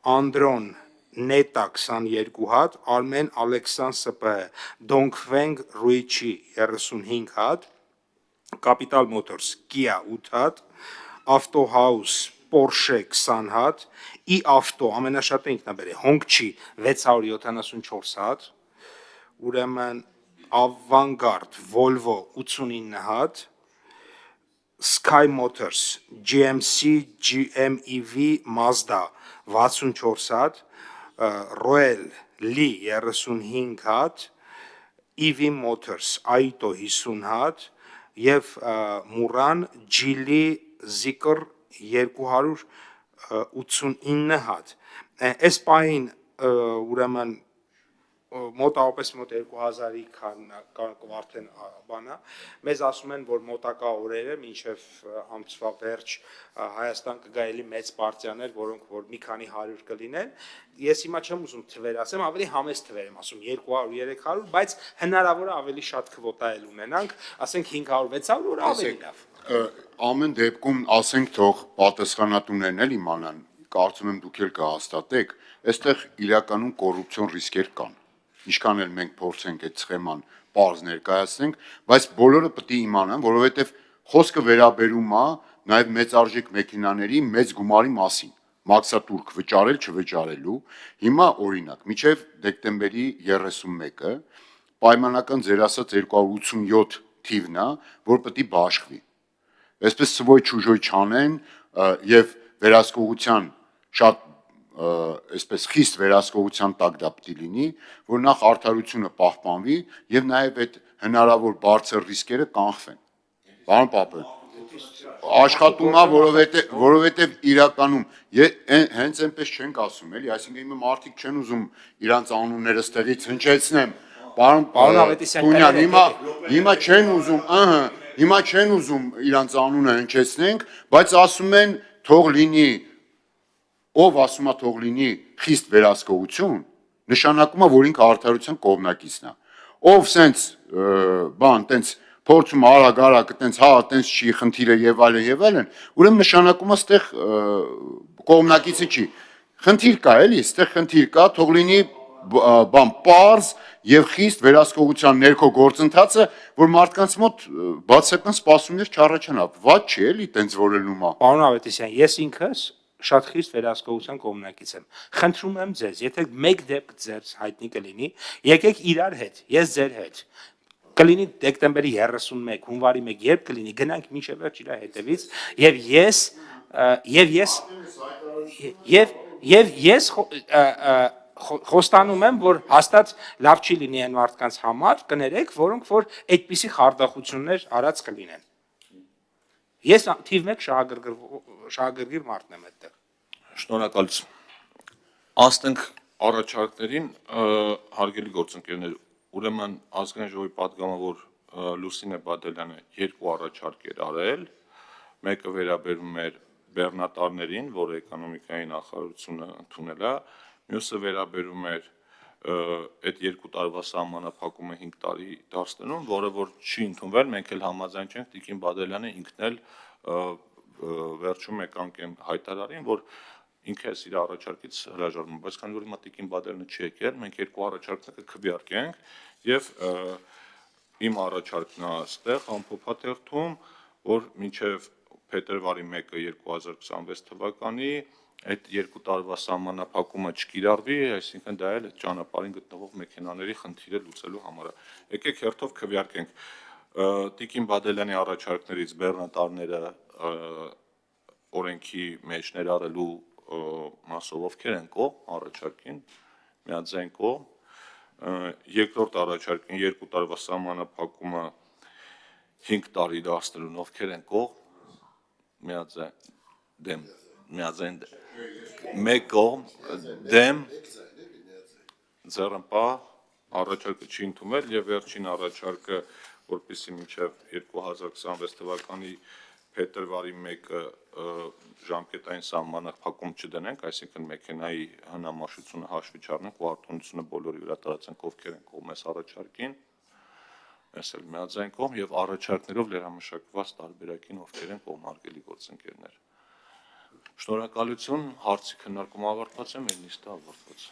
Andron Neta 22 հատ, Armen Alexan SP, Dongfeng Ruichi 35 հատ, Capital Motors Kia 8 հատ, Auto House Porsche 20 հատ, E-Auto ամենաշատը ինքնաբեր է, Hongqi 674 հատ, ուրեմն Avantgarde Volvo 89 հատ, Sky Motors GMC GMEV Mazda 64 հատ, Royal Lee 35 հատ, EV Motors Aito 50 հատ եւ Muran Geely Zikr 289 հատ։ Այս պահին ուրեմն մոտավորապես մոտ 2000-ի արդեն բանա մեզ ասում են որ մոտակա օրերը մինչև ամսվա վերջ Հայաստան կգա էլի մեծ պարտիաներ որոնք որ մի քանի 100 կլինեն ես հիմա չեմ ուզում թվեր ասեմ ավելի համեստ թվեր եմ ասում 200-300 բայց հնարավոր է ավելի շատ քվոտա էլ ունենանք ասենք 500-600 որ ավելի լավ ամեն դեպքում ասենք թող պատասխանատուներն էլ իմանան կարծում եմ դուք էլ կհաստատեք այստեղ իրականում կոռուպցիոն ռիսկեր կան ինչքան էլ մենք փորձենք այդ սխեման պարզ ներկայացնենք, բայց բոլորը պետք է իմանան, որովհետև խոսքը վերաբերում է նաև մեծարժեք մեքենաների մեծ գումարի մասին, մաքսատուրք վճարել չվճարելու։ Հիմա օրինակ, մինչև դեկտեմբերի 31-ը պայմանական ձեր ասած 287 թիվն է, որ պետք է բաշխվի։ Այսպես սվոյ չուժոյ չանեն, եւ վերահսկողության շատ այսպես խիստ վերահսկողության տակ դա պիտի լինի, որ նախ արդարությունը պահպանվի եւ նաեւ այդ հնարավոր բարձր ռիսկերը կանխվեն։ Պարոն Պապյան, աշխատում է, որովհետեւ իրականում հենց այնպես չենք ասում, էլի, այսինքն հիմա մարդիկ չեն ուզում իրանց անունները ստեղից հնչեցնեմ։ Պարոն Ավետիսյան, հիմա չեն ուզում, հիմա չեն ուզում իրանց անունը հնչեցնենք, բայց ասում են թող լինի, ով ասում է թող լինի խիստ վերահսկողություն, նշանակում է, որ ինքը արդարության կողմնակիցն է։ Ով սենց տենց փորձում արագ տենց տենց չի խնդիրը եւ այլն, ուրեմն նշանակում է ստեղ կողմնակիցը չի։ Խնդիր կա, էլի, ստեղ խնդիր կա, թող լինի պարզ եւ խիստ վերահսկողության ներքո գործընթացը, որ մարդկանց մոտ բացական սպասումներ չառաջանա։ Ված չի, էլի, տենց որելնում է։ Պարոն Ավետիսյան, ես ինքս շատ խիստ վերահսկողության կողմնակից եմ։ Խնդրում եմ ձեզ, եթե մեկ դեպք ձեզ հայտնի կլինի, եկեք իրար հետ, ես ձեր հետ։ Կլինի դեկտեմբերի 31, հունվարի 1, երբ կլինի, գնանք մինչև վերջ իրա հետևից եւ ես խոստանում եմ, որ հաստատ լավ չի լինի այն մարդկանց համար, կներեք, որոնք որ այդպիսի խարդախություններ արած կլինեն։ Ես թիվ 1 շահագրգիռ մարդն եմ այդտեղ։ Շնորհակալություն։ Ասենք առաջարկներին, հարգելի գործընկերներ, ուրեմն ազգային ժողովի պատգամավոր Լուսինե Բադալյանը 2 առաջարկ էր արել, մեկը վերաբերում էր բեռնատարներին, որը էկոնոմիկայի նախարարությունը ընդունել է, մյուսը վերաբերում էր այդ 2 տարվա սահմանափակումը 5 տարի դարձնելուն, որը որ չի ընդունվել, մենք էլ համաձայն չենք, Տիկին Բադալյանը ինքն էլ վերջում եկանք են հայտարարին, որ ինքը էս իր առաջարկից հրաժարվում, բայց քանի որ հիմա Տիկին Բադալյանը չի եկել, մենք 2 առաջարկները կքվեարկենք եւ իմ առաջարկն է այստեղ ամփոփաթերթում, որ մինչեւ փետրվարի 1-ը 2026 թվականի այդ 2 տարվա սահմանափակումը չկիրառվի, այսինքն դա էլ այդ ճանապարհին գտնվող մեքենաների խնդիրը լուծելու համար է։ Եկեք հերթով քվեարկենք Տիկին Բադալյանի առաջարկներից բեռնատարները օրենքի մեջ ներառելու մասով ովքեր են կողմ առաջարկին, միաձայն կողմ, երկրորդ առաջարկին 2 տարվա սահմանափակումը 5 տարի դարձնելուն ովքեր են կողմ, միաձայն մեկ կողմ, դեմ, ձեռնպահ, առաջարկը չի ընդունել եւ վերջին առաջարկը, որպեսզի մինչեւ 2026 թվականի փետրվարի 1-ը ժամկետային սահմանափակում չդնենք, այսինքն մեքենայի հնամաշությունը հաշվի չառնենք ու արտոնությունը բոլորի վրա տարածենք, ովքեր են կողմ այս առաջարկին, ես էլ միաձայն կողմ եւ առաջարկներով լրամշակված տարբերակին ովքեր են կողմ հարգելի գործընկերներ։ Շնորհակալություն, հարցի քննարկումը ավարտված է, մեր նիստը ավարտված։